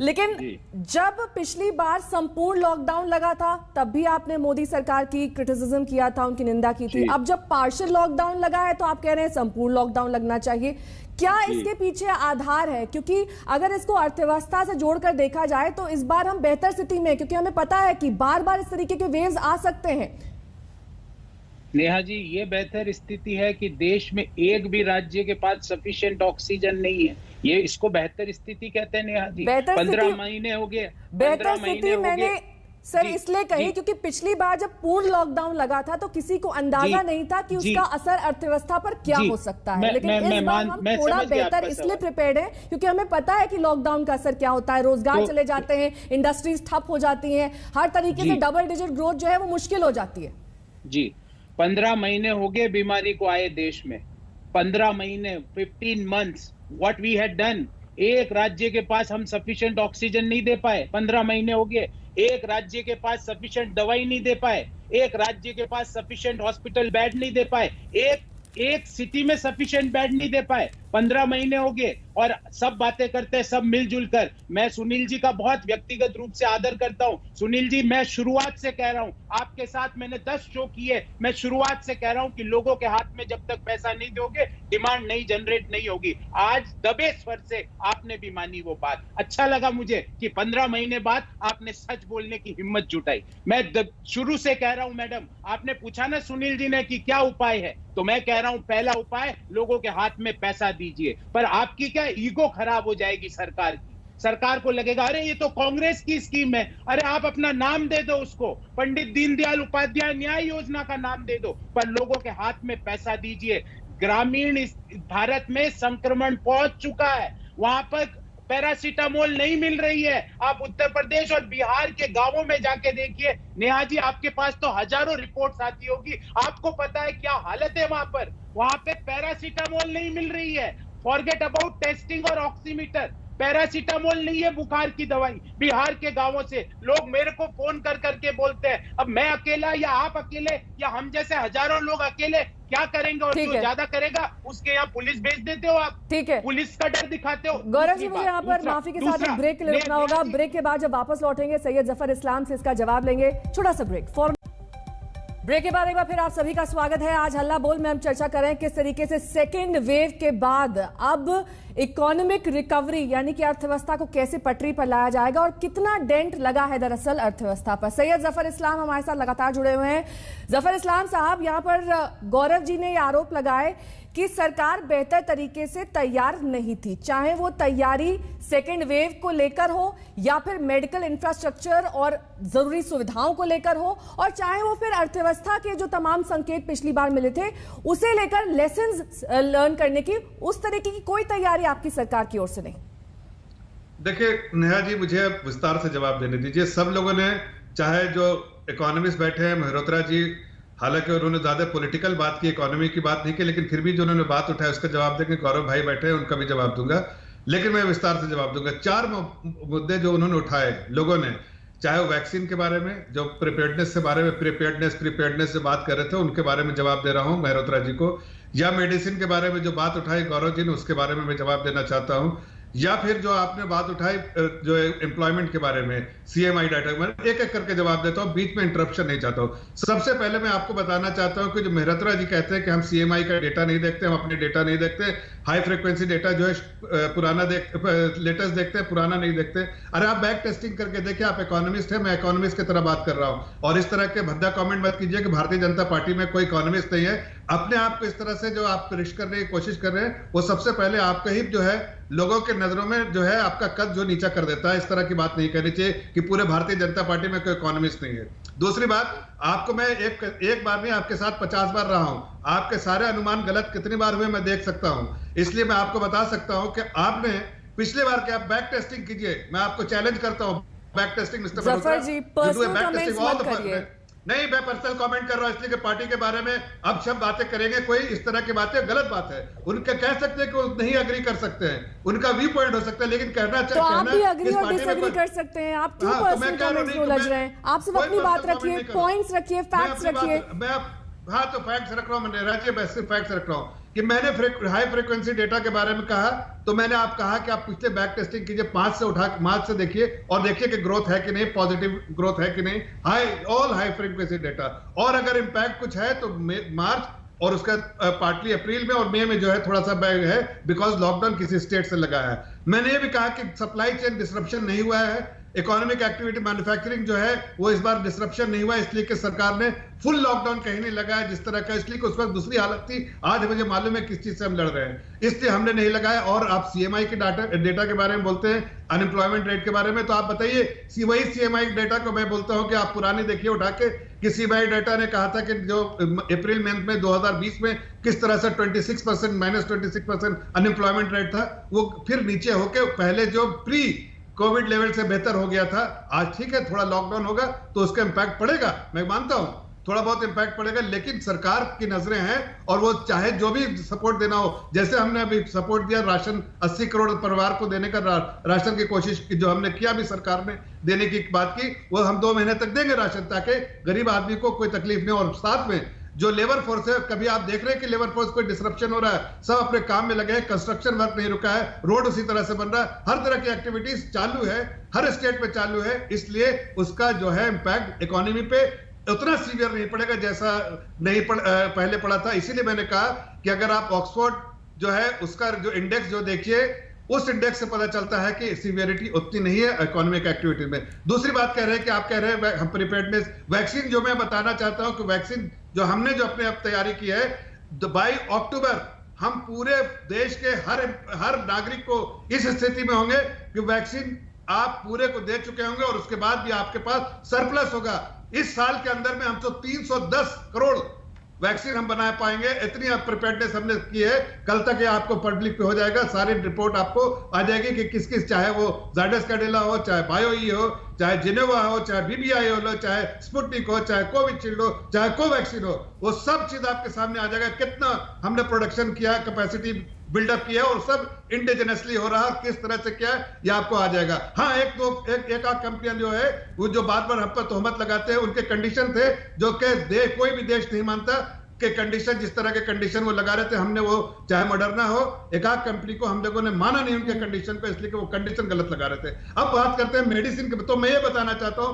लेकिन जब पिछली बार संपूर्ण लॉकडाउन लगा था तब भी आपने मोदी सरकार की क्रिटिसिज्म किया था, उनकी निंदा की थी। अब जब पार्शियल लॉकडाउन लगा है तो आप कह रहे हैं संपूर्ण लॉकडाउन लगना चाहिए। क्या इसके पीछे आधार है? क्योंकि अगर इसको अर्थव्यवस्था से जोड़कर देखा जाए तो इस बार हम बेहतर स्थिति में, क्योंकि हमें पता है कि बार बार इस तरीके के वेव्स आ सकते हैं। नेहा जी, ये बेहतर स्थिति है कि देश में एक भी राज्य के पास सफिशिएंट ऑक्सीजन नहीं है। ये इसको बेहतर स्थिति कहते हैं नेहा जी। 15 महीने हो गए। बेहतर स्थिति मैंने सर इसलिए कही क्योंकि पिछली बार जब पूर्ण लॉकडाउन लगा था तो किसी को अंदाजा नहीं था कि उसका असर अर्थव्यवस्था पर क्या हो सकता है। लेकिन इस बार हम थोड़ा बेहतर इसलिए प्रिपेयर्ड है क्योंकि हमें पता है कि लॉकडाउन का असर क्या होता है। रोजगार चले जाते हैं, इंडस्ट्रीज ठप हो जाती हैं, हर तरीके से डबल डिजिट ग्रोथ जो है वो मुश्किल हो जाती है। जी, 15 महीने हो गए बीमारी को आए देश में। 15 महीने, 15 months, what we had done। एक राज्य के पास हम सफिशिएंट ऑक्सीजन नहीं दे पाए, 15 महीने हो गए। एक राज्य के पास सफिशिएंट दवाई नहीं दे पाए, एक राज्य के पास सफिशिएंट हॉस्पिटल बेड नहीं दे पाए, एक सिटी में सफिशिएंट बेड नहीं दे पाए। 15 महीने हो गए और सब बातें करते हैं सब मिलजुल कर। मैं सुनील जी का बहुत व्यक्तिगत रूप से आदर करता हूं। सुनील जी, मैं शुरुआत से कह रहा हूं, आपके साथ मैंने 10 शो किए, मैं शुरुआत से कह रहा हूं कि लोगों के हाथ में जब तक पैसा नहीं दोगे डिमांड नहीं जनरेट नहीं होगी। आज दबे स्वर से आपने भी मानी वो बात। अच्छा लगा मुझे कि 15 महीने बाद आपने सच बोलने की हिम्मत जुटाई। मैं शुरू से कह रहा हूं मैडम, आपने पूछा ना सुनील जी ने कि क्या उपाय है, तो मैं कह रहा हूं पहला उपाय लोगों के हाथ में पैसा दीजिए। पर आपकी क्या ईगो खराब हो जाएगी सरकार की। सरकार को लगेगा अरे ये तो कांग्रेस की स्कीम है, अरे आप अपना नाम दे दो उसको, पंडित दीनदयाल उपाध्याय न्याय योजना का नाम दे दो, पर लोगों के हाथ में पैसा दीजिए। ग्रामीण भारत में संक्रमण पहुंच चुका है, वहां पर पैरासीटामोल नहीं मिल रही है। आप उत्तर प्रदेश और बिहार के गांवों में जाके देखिए। नेहा जी, आपके पास तो हजारों रिपोर्ट्स आती होगी, आपको पता है क्या हालत है वहां पे पैरासीटामोल नहीं मिल रही है। फॉरगेट अबाउट टेस्टिंग और ऑक्सीमीटर, पैरासीटामोल नहीं है बुखार की दवाई। बिहार के गांवों से लोग मेरे को फोन कर करके बोलते हैं, अब मैं अकेला या आप अकेले या हम जैसे हजारों लोग अकेले क्या करेंगे, और जो ज्यादा करेगा उसके यहाँ पुलिस भेज देते हो आप। ठीक है, पुलिस का डर दिखाते हो। गौरव जी, मुझे यहाँ पर माफी के साथ एक ब्रेक के लिए रुकना होगा। ब्रेक के बाद जब वापस लौटेंगे सैयद जफर इस्लाम से इसका जवाब लेंगे। छोटा सा ब्रेक। ब्रेक के बाद एक बार फिर आप सभी का स्वागत है। आज हल्ला बोल में हम चर्चा कर रहे हैं किस तरीके से सेकेंड वेव के बाद अब इकोनॉमिक रिकवरी यानी कि अर्थव्यवस्था को कैसे पटरी पर लाया जाएगा और कितना डेंट लगा है दरअसल अर्थव्यवस्था पर। सैयद जफर इस्लाम हमारे साथ लगातार जुड़े हुए हैं। जफर इस्लाम साहब, यहाँ पर गौरव जी ने आरोप लगाए कि सरकार बेहतर तरीके से तैयार नहीं थी, चाहे वो तैयारी सेकेंड वेव को लेकर हो या फिर मेडिकल इंफ्रास्ट्रक्चर और जरूरी सुविधाओं को लेकर हो, और चाहे वो फिर अर्थव्यवस्था के जो तमाम संकेत पिछली बार मिले थे उसे लेकर लेसन्स लर्न करने की उस तरीके की कोई तैयारी आपकी सरकार की ओर से नहीं। देखिए नेहा जी, मुझे विस्तार से जवाब देने दीजिए। सब लोगों ने, चाहे जो इकोनॉमिस्ट बैठे हैं, मल्होत्रा जी, हालांकि उन्होंने ज्यादा पॉलिटिकल बात की, इकोनॉमी की बात नहीं की, लेकिन फिर भी जो उन्होंने बात उठाया उसका जवाब देंगे। गौरव भाई बैठे हैं, उनका भी जवाब दूंगा, लेकिन मैं विस्तार से जवाब दूंगा। 4 मुद्दे जो उन्होंने उठाए लोगों ने, चाहे वो वैक्सीन के बारे में, जो प्रिपेयर्डनेस के बारे में, प्रिपेयर्डनेस से बात कर रहे थे उनके बारे में जवाब दे रहा हूं मल्होत्रा जी को, या मेडिसिन के बारे में जो बात उठाई गौरव जी ने उसके बारे में मैं जवाब देना चाहता हूं, या फिर जो आपने बात उठाई जो एम्प्लॉयमेंट के बारे में, सीएमआई डाटा, मैं एक एक करके जवाब देता हूं, बीच में इंटरप्शन नहीं चाहता हूं। सबसे पहले मैं आपको बताना चाहता हूं कि जो मल्होत्रा जी कहते हैं कि हम सीएमआई का डेटा नहीं देखते, हम अपने डेटा नहीं देखते, हाई फ्रीक्वेंसी डेटा जो है पुराना लेटेस्ट देखते हैं, पुराना नहीं देखते। अरे आप बैक टेस्टिंग करके देखिए, आप इकोनॉमिस्ट है, मैं इकोनॉमिस्ट की तरह बात कर रहा हूं, और इस तरह के भद्दा कमेंट मत कीजिए कि भारतीय जनता पार्टी में कोई इकोनॉमिस्ट नहीं है। अपने आप को इस तरह से जो आप पेश करने की कोशिश कर रहे हैं, वो सबसे पहले आपका ही जो है लोगों के नजरों में जो है आपका कद जो नीचा कर देता है। इस तरह की बात नहीं करनी चाहिए कि पूरे भारतीय जनता पार्टी में कोई इकोनॉमिस्ट नहीं है। दूसरी बात, आपको मैं एक बार नहीं आपके साथ 50 बार रहा हूं, आपके सारे अनुमान गलत कितनी बार हुए मैं देख सकता हूं, इसलिए मैं आपको बता सकता हूं कि आपने पिछले बार के आप बैक टेस्टिंग कीजिए, मैं आपको चैलेंज करता हूं बैक टेस्टिंग। मिस्टर जफर जी, पर्सनल कमेंट्स मत करिए। नहीं, मैं पर्सनल कमेंट कर रहा हूं इसलिए कि पार्टी के बारे में अब सब बातें करेंगे, कोई इस तरह की बातें गलत बात है। उनके कह सकते हैं कि वो नहीं अग्री कर सकते हैं, उनका व्यू पॉइंट हो सकता है, लेकिन कहना चाहिए तो आप भी अग्री और डिसएग्री कर सकते हैं। आप क्यों पर्सनल कमेंट्स में उलझ रहे हैं? आप सिर्फ अपनी बात रखिए, पॉइंट्स रखिए, फैक्ट्स रखिए। हाँ, तो फैक्ट्स रख रहा हूं मैं, राज्य वैसे फैक्ट्स रख रहा हूं कि मैंने हाई फ्रीक्वेंसी डेटा के बारे में कहा, तो मैंने आप कहा कि आप पिछले बैक टेस्टिंग कीजिए, 5 से उठा मार्च से देखिए और देखिए कि ग्रोथ है कि नहीं, पॉजिटिव ग्रोथ है कि नहीं, ऑल हाई फ्रीक्वेंसी डेटा। और अगर इंपैक्ट कुछ है तो मार्च और उसका पार्टली अप्रैल में और मई में जो है थोड़ा सा बैग है, बिकॉज लॉकडाउन किसी स्टेट से लगा है। मैंने ये भी कहा कि सप्लाई चेन डिसरप्शन नहीं हुआ है, इकोनॉमिक एक्टिविटी मैन्युफैक्चरिंग जो है वो इस बार डिसरप्शन नहीं हुआ, इसलिए कि सरकार ने फुल लॉकडाउन कहीं नहीं लगाया जिस तरह का, इसलिए कि उस वक्त दूसरी हालत थी। आज मुझे मालूम है किस चीज से हम लड़ रहे हैं, इसलिए हमने नहीं लगाया। और आप सीएमआई के डेटा के बारे में बोलते हैं, अनएम्प्लॉयमेंट रेट के बारे में, तो आप बताइए वही सीएमआई डेटा को मैं बोलता हूं कि आप पुरानी देखिए उठा के, कि सीएमआई डेटा ने कहा था कि जो अप्रैल मंथ में 2020 में किस तरह से 26% -26% अनएम्प्लॉयमेंट रेट था, वो फिर नीचे होके पहले जो प्री कोविड लेवल से बेहतर हो गया था। आज ठीक है, थोड़ा लॉकडाउन होगा तो उसका इंपैक्ट पड़ेगा, मैं मानता हूं थोड़ा बहुत इंपैक्ट पड़ेगा, लेकिन सरकार की नजरें हैं और वो चाहे जो भी सपोर्ट देना हो, जैसे हमने अभी सपोर्ट दिया राशन 80 करोड़ परिवार को देने का, राशन की कोशिश की जो हमने किया, भी सरकार ने देने की बात की, वो हम 2 महीने तक देंगे राशन, ताकि गरीब आदमी को कोई तकलीफ नहीं। और साथ में जो लेबर फोर्स है, कभी आप देख रहे हैं कि लेबर फोर्स कोई डिसरप्शन हो रहा है? सब अपने काम में लगे हैं, कंस्ट्रक्शन वर्क नहीं रुका है, रोड उसी तरह से बन रहा है, हर तरह की एक्टिविटीज चालू है, हर स्टेट पे चालू है। इसलिए उसका जो है इम्पैक्ट इकोनॉमी पे उतना सीवियर नहीं पड़ेगा जैसा पहले पड़ा था। इसीलिए मैंने कहा कि अगर आप ऑक्सफोर्ड जो है उसका जो इंडेक्स जो देखिए, उस इंडेक्स से पता चलता है कि सीवियरिटी उतनी नहीं है इकोनॉमिक एक्टिविटी में। दूसरी बात कह रहे हैं कि आप कह रहे हैं हम प्रिपेयर्डनेस, वैक्सीन जो मैं बताना चाहता हूं कि वैक्सीन जो हमने जो अपने आप तैयारी की है, बाई अक्टूबर हम पूरे देश के हर नागरिक को इस स्थिति में होंगे कि वैक्सीन आप पूरे को दे चुके होंगे और उसके बाद भी आपके पास सरप्लस होगा। इस साल के अंदर में हम तो 310 करोड़ वैक्सीन हम बना पाएंगे। इतनी आप प्रिपेयर्डनेस हमने की है। कल तक ये आपको पब्लिक पे हो जाएगा, सारी रिपोर्ट आपको आ जाएगी कि किस किस, चाहे वो जायडस कैडिला हो, चाहे बायोई हो, चाहे जिनेवा हो, चाहे बीबीआई हो, चाहे स्पुतनिक हो, चाहे कोविशील्ड हो, चाहे कोवैक्सीन हो, वो सब चीज आपके सामने आ जाएगा। कितना हमने प्रोडक्शन किया, कैपेसिटी बिल्डअप किया और सब इंडिजिनसली हो रहा है, किस तरह से क्या है ये आपको आ जाएगा। हाँ, एक आध कंपनियां जो है वो जो बार बार हम पर तोहमत लगाते हैं, उनके कंडीशन थे जो कि कोई भी देश नहीं मानता के कंडीशन, जिस तरह के कंडीशन वो लगा रहे थे, हमने वो चाहे मॉडर्ना हो, एक आध कंपनी को हम लोगों ने माना नहीं उनके कंडीशन पे, इसलिए कि वो कंडीशन गलत लगा रहे थे। अब बात करते हैं मेडिसिन के, तो मैं ये बताना चाहता हूं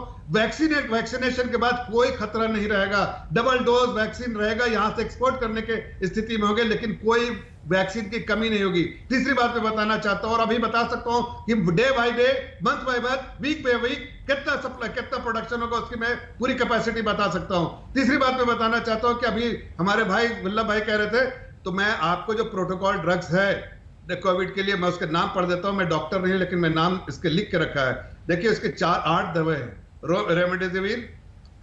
वैक्सीनेशन के बाद कोई खतरा नहीं रहेगा, डबल डोज वैक्सीन रहेगा, यहां से एक्सपोर्ट करने के स्थिति में होंगे, लेकिन कोई वैक्सीन की कमी नहीं होगी। तीसरी बात मैं बताना चाहता हूं और अभी बता सकता हूं कि day by day, month by month, week by week कितना सप्लाई, कितना प्रोडक्शन होगा, उसकी मैं पूरी कैपेसिटी बता सकता हूं। तीसरी बात मैं बताना चाहता हूं कि अभी हमारे भाई वल्लभ भाई कह रहे थे, तो मैं आपको जो प्रोटोकॉल ड्रग्स है कोविड के लिए, मैं उसके नाम पढ़ देता हूं। मैं डॉक्टर नहीं, लेकिन मैं नाम इसके लिख के रखा है। देखिए, इसके 8 दवाएं हैं, रेमडेसिविर,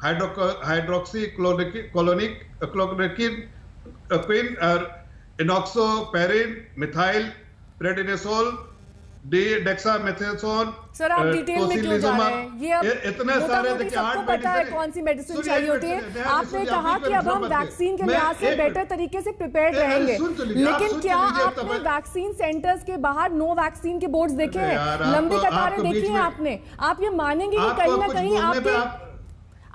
हाइड्रोक्सी क्लोरोक्विन और इनॉक्सोपैरिन, मिथाइल प्रेडिनिसोल, डेक्सामेथासोन। सर, आप डिटेल में क्यों जा रहे हैं? ये इतने सारे, देखिए, सबको पता है कौन सी मेडिसिन चाहिए होती है। आपने कहा कि अब हम वैक्सीन के लिहाज से बेटर तरीके से प्रिपेयर्ड रहेंगे, लेकिन क्या आपने वैक्सीन सेंटर्स के बाहर नो वैक्सीन के बोर्ड्स देखे हैं? लंबी कतारें देखी हैं आपने? आप ये मानेंगे कि कहीं ना कहीं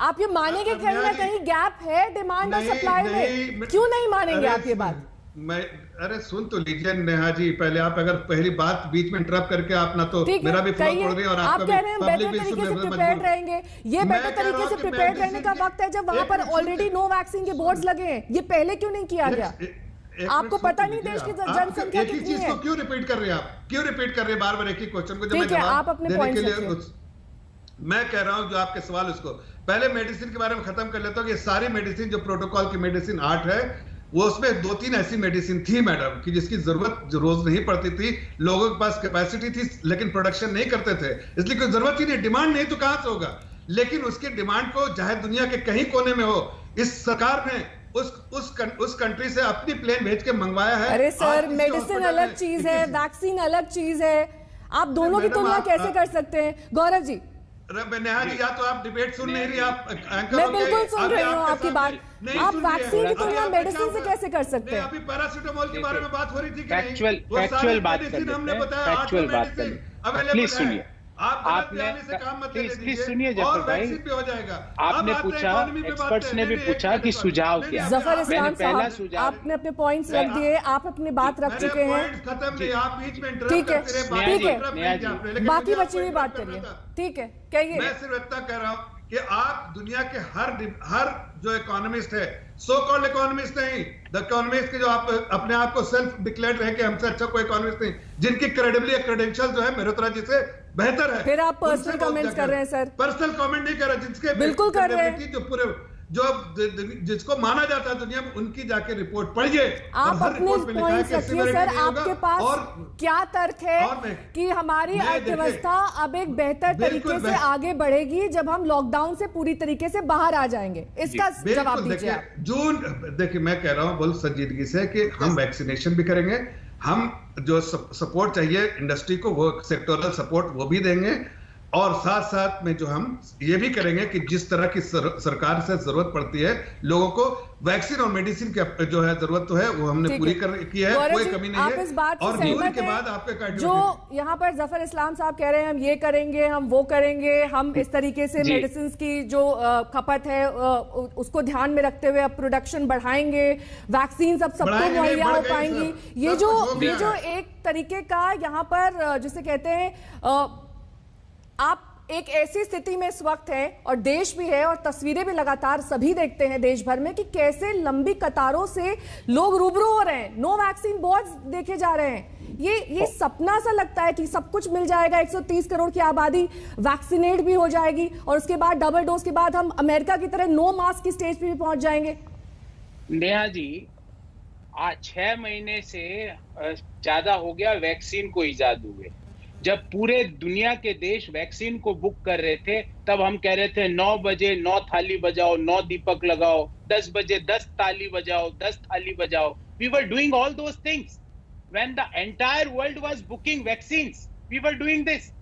आप ये मानेंगे कहीं ना कहीं गैप है डिमांड और सप्लाई में? क्यों नहीं मानेंगे आप ये बात? अरे सुन तो लीजिए नेहा जी, पहले आप अगर पहली बात बीच में इंटरप्ट करके आप ना, तो मेरा भी फ्लो तोड़ रही है और आपका भी पब्लिक भी सुनने में प्रिपेयर्ड रहेंगे। ये बेटर तरीके से प्रिपेयर्ड रहने का वक्त है जब वहां पर ऑलरेडी नो वैक्सीन के बोर्ड्स लगे हैं। ये पहले क्यों नहीं किया गया? आपको पता नहीं देश की जनसंख्या कितनी है? क्यों रिपीट कर रहे हैं आप? क्यों रिपीट कर रहे हैं बार-बार एक ही क्वेश्चन को? ठीक है, आप अपने पॉइंट रखिए। मैं कह रहा हूं जो आपके सवाल, उसको पहले मेडिसिन के बारे में खत्म कर लेता हूं। ये सारी मेडिसिन जो प्रोटोकॉल की मेडिसिन 8 है, वो उसमें 2-3 ऐसी मेडिसिन थी मैडम कि जिसकी जरूरत रोज नहीं पड़ती थी, लोगों के पास कैपेसिटी थी लेकिन प्रोडक्शन नहीं करते थे, इसलिए कोई जरूरत ही नहीं। डिमांड नहीं तो कहां से होगा? लेकिन उसकी डिमांड को चाहे दुनिया के कहीं कोने में हो, इस सरकार ने उस कंट्री से अपनी प्लेन भेज के मंगवाया है। अरे सर, मेडिसिन अलग चीज है, वैक्सीन अलग चीज है, आप दोनों की तुलना कैसे कर सकते हैं? गौरव जी, नेहा जी, या तो आप डिबेट सुन नहीं रही, आप एंकर मैं बिल्कुल सुन रही हूँ आपकी बात। आप वैक्सीन की तुलना मेडिसिन से कैसे कर सकते हैं? अभी पैरासीटामोल के बारे में बात हो रही थी कि फैक्चुअल बात करते हैं, हमने बताया फैक्चुअल बात करते हैं। प्लीज सुनिए, आपने प्लीज सुनिए जफर भाई, आपने पूछा, एक्सपर्ट्स ने भी पूछा कि सुझाव क्या। जफर इस्लाम साहब, आपने अपने पॉइंट्स रख दिए, आप अपनी बात रख चुके हैं। ठीक है, ठीक है, बाकी बची हुई बात करिए। ठीक है, कहिए। मैं सिर्फ इतना कह रहा हूँ कि आप दुनिया के हर जो इकोनॉमिस्ट है, सो कॉल्ड इकोनॉमिस्ट नहीं, द इकोनॉमिस्ट के जो आप अपने आप को सेल्फ डिक्लेयर रहे कि हमसे अच्छा कोई इकोनॉमिस्ट नहीं, जिनकी क्रेडिबल जो है मेहरोत्रा जी से बेहतर है। फिर आप पर्सनल कमेंट्स कर रहे हैं सर? पर्सनल कमेंट नहीं कर रहे, जिसके बिल्कुल कर रहे हैं, जो पूरे जिसको माना जाता है दुनिया में, उनकी जाके रिपोर्ट पढ़िए। आप अपने पॉइंट्स रखिए सर। आपके पास क्या तर्क है कि हमारी अर्थव्यवस्था अब एक बेहतर तरीके से आगे बढ़ेगी जब हम लॉकडाउन से पूरी तरीके से बाहर आ जाएंगे? इसका जवाब दीजिए। जून, देखिए मैं कह रहा हूं बहुत संजीदगी से कि हम वैक्सीनेशन भी करेंगे, हम जो सपोर्ट चाहिए इंडस्ट्री को, वो सेक्टोरल सपोर्ट वो भी देंगे, और साथ साथ में जो हम ये भी करेंगे कि जिस तरह की सरकार से जरूरत पड़ती है लोगों को वैक्सीन और मेडिसिन की जो है जरूरत तो है वो हमने पूरी की है, कोई कमी नहीं है। इस बात और जून के बाद आपके जो यहाँ पर जफर इस्लाम साहब कह रहे हैं हम ये करेंगे, हम वो करेंगे, हम इस तरीके से मेडिसिन की जो खपत है उसको ध्यान में रखते हुए अब प्रोडक्शन बढ़ाएंगे, वैक्सीन सबको मुहैया हो पाएंगी, ये जो एक तरीके का यहाँ पर जिसे कहते हैं आप एक ऐसी स्थिति में इस वक्त है और देश भी है और तस्वीरें भी लगातार सभी देखते हैं देश भर में कि कैसे लंबी कतारों से लोग रूबरू हो रहे हैं, नो वैक्सीन बोर्ड्स देखे जा रहे हैं। ये सपना सा लगता है कि सब कुछ मिल जाएगा, 130 करोड़ की आबादी वैक्सीनेट भी हो जाएगी और उसके बाद डबल डोज के बाद हम अमेरिका की तरह नो मास्क की स्टेज पे भी पहुंच जाएंगे। नेहा जी, आज 6 महीने से ज्यादा हो गया वैक्सीन को इजाद हुए। जब पूरे दुनिया के देश वैक्सीन को बुक कर रहे थे तब हम कह रहे थे 9 बजे 9 थाली बजाओ, 9 दीपक लगाओ, 10 बजे 10 ताली बजाओ, 10 थाली बजाओ। We were doing all those things when the entire world was booking vaccines. We were doing this.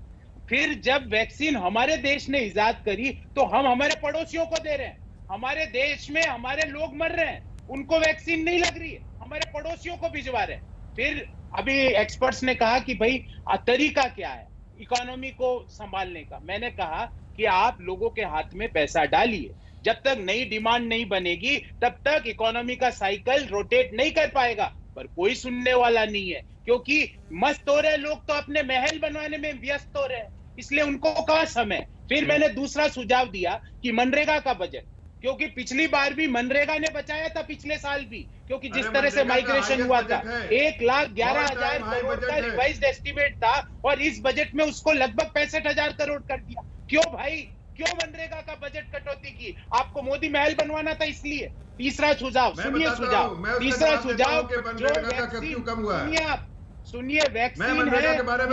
फिर जब वैक्सीन हमारे देश ने इजाद करी तो हम हमारे पड़ोसियों को दे रहे हैं। हमारे देश में हमारे लोग मर रहे हैं, उनको वैक्सीन नहीं लग रही है, हमारे पड़ोसियों को भिजवा रहे हैं। फिर अभी एक्सपर्ट्स ने कहा कि भाई तरीका क्या है इकोनॉमी को संभालने का। मैंने कहा कि आप लोगों के हाथ में पैसा डालिए, जब तक नई डिमांड नहीं बनेगी तब तक इकोनॉमी का साइकिल रोटेट नहीं कर पाएगा। पर कोई सुनने वाला नहीं है क्योंकि मस्त हो रहे लोग तो अपने महल बनवाने में व्यस्त हो रहे हैं, इसलिए उनको कहां समय। फिर मैंने दूसरा सुझाव दिया कि मनरेगा का बजट, क्योंकि पिछली बार भी मनरेगा ने बचाया था, पिछले साल भी, क्योंकि जिस तरह से माइग्रेशन हुआ था 1,11,000 करोड़ का रिवाइज्ड एस्टीमेट था और इस बजट में उसको लगभग 65,000 करोड़ कर दिया। क्यों भाई, क्यों मनरेगा का बजट कटौती की? आपको मोदी महल बनवाना था इसलिए। तीसरा सुझाव सुनिए, तीसरा सुझाव सुनिए, वैक्सीन है या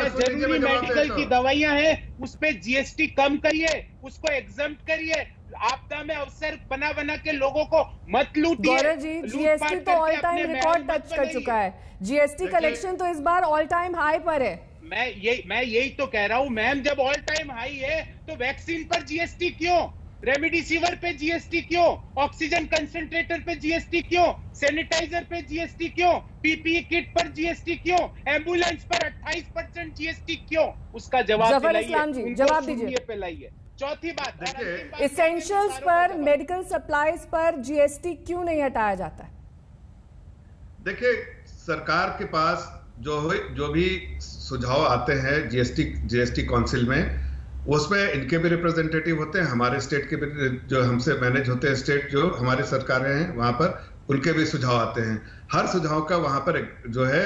जरूरी मेडिकल की दवाइयां हैं उस पे जीएसटी कम करिए, उसको एग्जम्प्ट करिए, आपदा में अवसर बना बना के लोगों को मत लूटिए। गौरव जी, जीएसटी तो ऑल टाइम रिकॉर्ड टच कर चुका है, जीएसटी कलेक्शन तो इस बार ऑल टाइम हाई पर है। मैं यही तो कह रहा हूं मैम, जब ऑल टाइम हाई है तो वैक्सीन पर जीएसटी क्यों, रेमडेसिविर पे जीएसटी क्यों, ऑक्सीजन कंसंट्रेटर पे जीएसटी क्यों, सैनिटाइजर पे जीएसटी क्यों, पीपीई किट पर जीएसटी क्यों, एम्बुलेंस पर 28% जीएसटी क्यों? उसका जवाब दिलाइए, जवाब दीजिए पे लाइए। चौथी बात, एसेंशियल्स पर, मेडिकल सप्लाईज पर जीएसटी क्यों नहीं हटाया जाता है? देखिए, सरकार के पास जो भी सुझाव आते हैं जीएसटी काउंसिल में, उसमें इनके भी रिप्रेजेंटेटिव होते हैं, हमारे स्टेट के भी जो हमसे मैनेज होते हैं, स्टेट जो हमारी सरकारें हैं वहां पर उनके भी सुझाव आते हैं। हर सुझाव का वहां पर जो है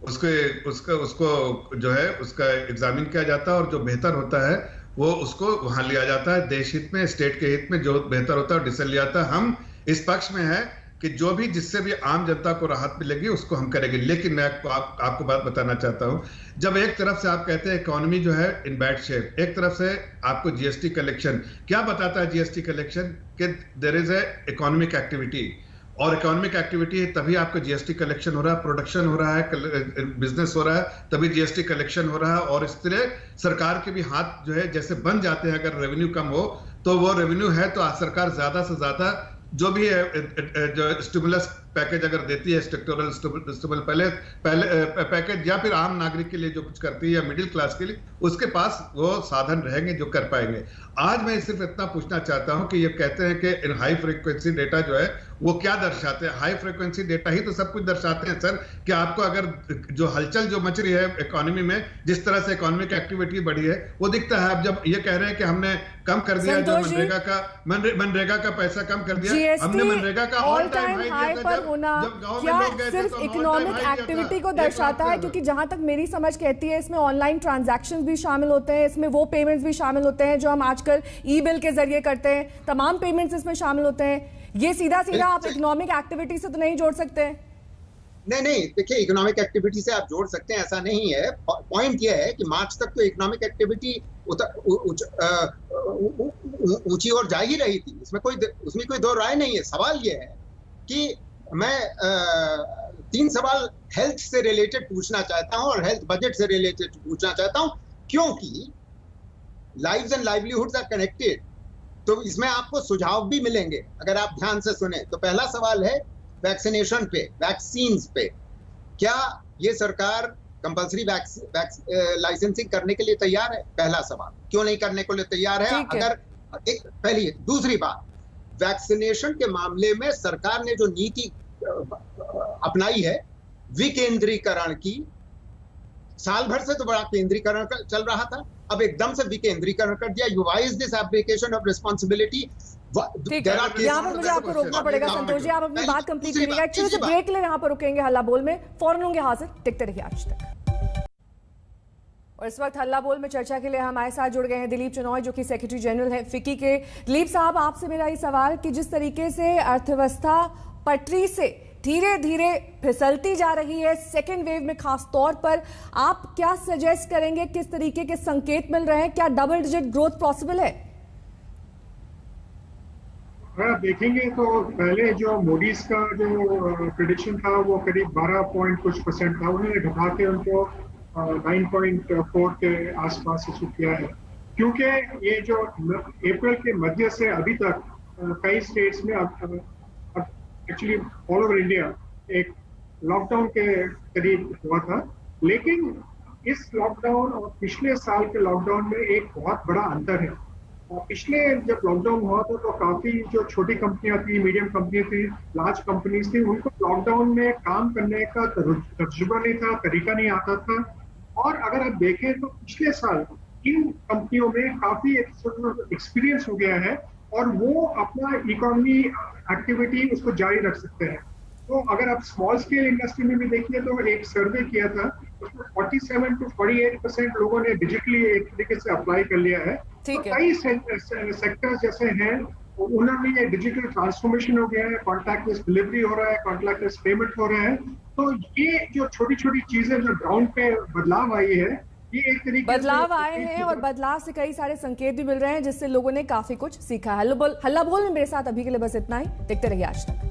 उसको जो है उसका एग्जामिन किया जाता है और जो बेहतर होता है वो उसको वहां लिया जाता है। देश हित में, स्टेट के हित में जो बेहतर होता है डिसीजन लिया जाता है। हम इस पक्ष में है कि जो भी जिससे भी आम जनता को राहत मिलेगी उसको हम करेंगे। लेकिन मैं आपको बात बताना चाहता हूं, जब एक तरफ से आप कहते हैं इकोनॉमी जो है इन बैड शेप, एक तरफ से आपको जीएसटी कलेक्शन क्या बताता है? जीएसटी कलेक्शन कि there is a economic activity, और इकोनॉमिक एक्टिविटी है तभी आपका जीएसटी कलेक्शन हो रहा है, प्रोडक्शन हो रहा है, बिजनेस हो रहा है, तभी जीएसटी कलेक्शन हो रहा है। और इस तरह सरकार के भी हाथ जो है जैसे बन जाते हैं, अगर रेवेन्यू कम हो तो वो रेवेन्यू है तो सरकार ज्यादा से ज्यादा जो भी है जो स्टिमुलस पैकेज अगर देती है, सेक्टोरल स्टिमुलस पहले पैकेज, या फिर आम नागरिक के लिए जो कुछ करती है या मिडिल क्लास के लिए, उसके पास वो साधन रहेंगे जो कर पाएंगे। आज मैं सिर्फ इतना पूछना चाहता हूं कि ये कहते हैं कि इन हाई फ्रीक्वेंसी डेटा जो है वो क्या दर्शाते हैं? हाई फ्रीक्वेंसी डेटा ही तो सब कुछ दर्शाते हैं सर, कि आपको अगर जो हलचल जो मच रही है इकोनॉमी में, जिस तरह से इकोनॉमिक एक्टिविटी बढ़ी है वो दिखता है। अब जब ये कह रहे हैं कि हमने कम कर दिया जो मनरेगा का पैसा कम कर दिया, हमने मनरेगा का ऑल टाइम हाई पर होना क्या सिर्फ इकोनॉमिक एक्टिविटी को दर्शाता है? क्योंकि जहां तक मेरी समझ कहती है इसमें ऑनलाइन ट्रांजैक्शंस भी शामिल होते हैं, इसमें वो पेमेंट्स भी शामिल होते हैं जो हम आजकल ई बिल के जरिए करते हैं, तमाम पेमेंट्स इसमें शामिल होते हैं। ये सीधा आप इकोनॉमिक एक्टिविटी से तो नहीं जोड़ सकते? नहीं, देखिए इकोनॉमिक एक्टिविटी से आप जोड़ सकते हैं, ऐसा नहीं है। पॉइंट ये है कि मार्च तक तो इकोनॉमिक एक्टिविटी ऊंची और जा ही रही थी, उसमें कोई दो राय नहीं है। सवाल ये है कि मैं 3 सवाल हेल्थ से रिलेटेड पूछना चाहता हूं और हेल्थ बजट से रिलेटेड पूछना चाहता हूं, क्योंकि lives and livelihoods are connected. तो इसमें आपको सुझाव भी मिलेंगे अगर आप ध्यान से सुने। तो पहला सवाल है वैक्सीनेशन पे, वैक्सीन्स पे। क्या ये सरकार कंपल्सरी लाइसेंसिंग करने के लिए तैयार है? पहला सवाल, क्यों नहीं करने को लिए तैयार है? अगर एक पहली दूसरी बात, वैक्सीनेशन के मामले में सरकार ने जो नीति अपनाई है विकेंद्रीकरण की, साल भर से तो बड़ा केंद्रीकरण चल रहा था, अब एकदम से विकेंद्रीकरण कर दिया। You wise this application of responsibility. यहाँ पर मुझे आपको रोकना पड़ेगा संतोष जी, आप अपनी बात कंप्लीट करिएगा। एक्चुअली से ब्रेक ले यहाँ पर रुकेंगे, हल्ला बोल में फौरन होंगे हाजिर, देखते रहिए आज तक। और इस वक्त हल्ला बोल में चर्चा के लिए हमारे साथ जुड़ गए हैं दिलीप चनोय, जो कि सेक्रेटरी जनरल है फिक्की के। दिलीप साहब, आपसे मेरा ये सवाल कि जिस तरीके से अर्थव्यवस्था पटरी से धीरे धीरे फिसलती जा रही है, सेकेंड वेव में खास तौर पर, आप क्या सजेस्ट करेंगे? किस तरीके के संकेत मिल रहे हैं? क्या डबल डिजिट ग्रोथ पॉसिबल है? अगर आप देखेंगे तो पहले जो मोडीज का जो प्रेडिक्शन था वो करीब 12% था, उन्होंने घटा के उनको 9.4 के आसपास इशू किया है। क्योंकि ये जो अप्रैल के मध्य से अभी तक कई स्टेट्स में एक्चुअली ऑल ओवर इंडिया एक लॉकडाउन के करीब हुआ था, लेकिन इस लॉकडाउन और पिछले साल के लॉकडाउन में एक बहुत बड़ा अंतर है। पिछले जब लॉकडाउन हुआ था तो काफी जो छोटी कंपनियां थी, मीडियम कंपनियां थी, लार्ज कंपनीज थी, उनको लॉकडाउन में काम करने का तजुर्बा नहीं था, तरीका नहीं आता था। और अगर आप देखें तो पिछले साल इन कंपनियों में काफी एक्सपीरियंस हो गया है और वो अपना इकोनॉमी एक्टिविटी उसको जारी रख सकते हैं। तो अगर आप स्मॉल स्केल इंडस्ट्री में भी देखिए तो एक सर्वे किया था, उसमें 47 to 48% लोगों ने डिजिटली एक तरीके से अप्लाई कर लिया है। तो कई सेक्टर्स जैसे हैं उन्होंने ये डिजिटल ट्रांसफॉर्मेशन हो गया है, कॉन्टैक्टलेस डिलीवरी हो रहा है, कॉन्टैक्टलेस पेमेंट हो रहा है। तो ये जो छोटी छोटी चीजें जो ग्राउंड पे बदलाव आई है, ये एक तरीके बदलाव आए हैं और बदलाव से कई सारे संकेत भी मिल रहे हैं जिससे लोगों ने काफी कुछ सीखा है। हल्ला बोल में मेरे साथ अभी के लिए बस इतना ही, देखते रहिए आज तक।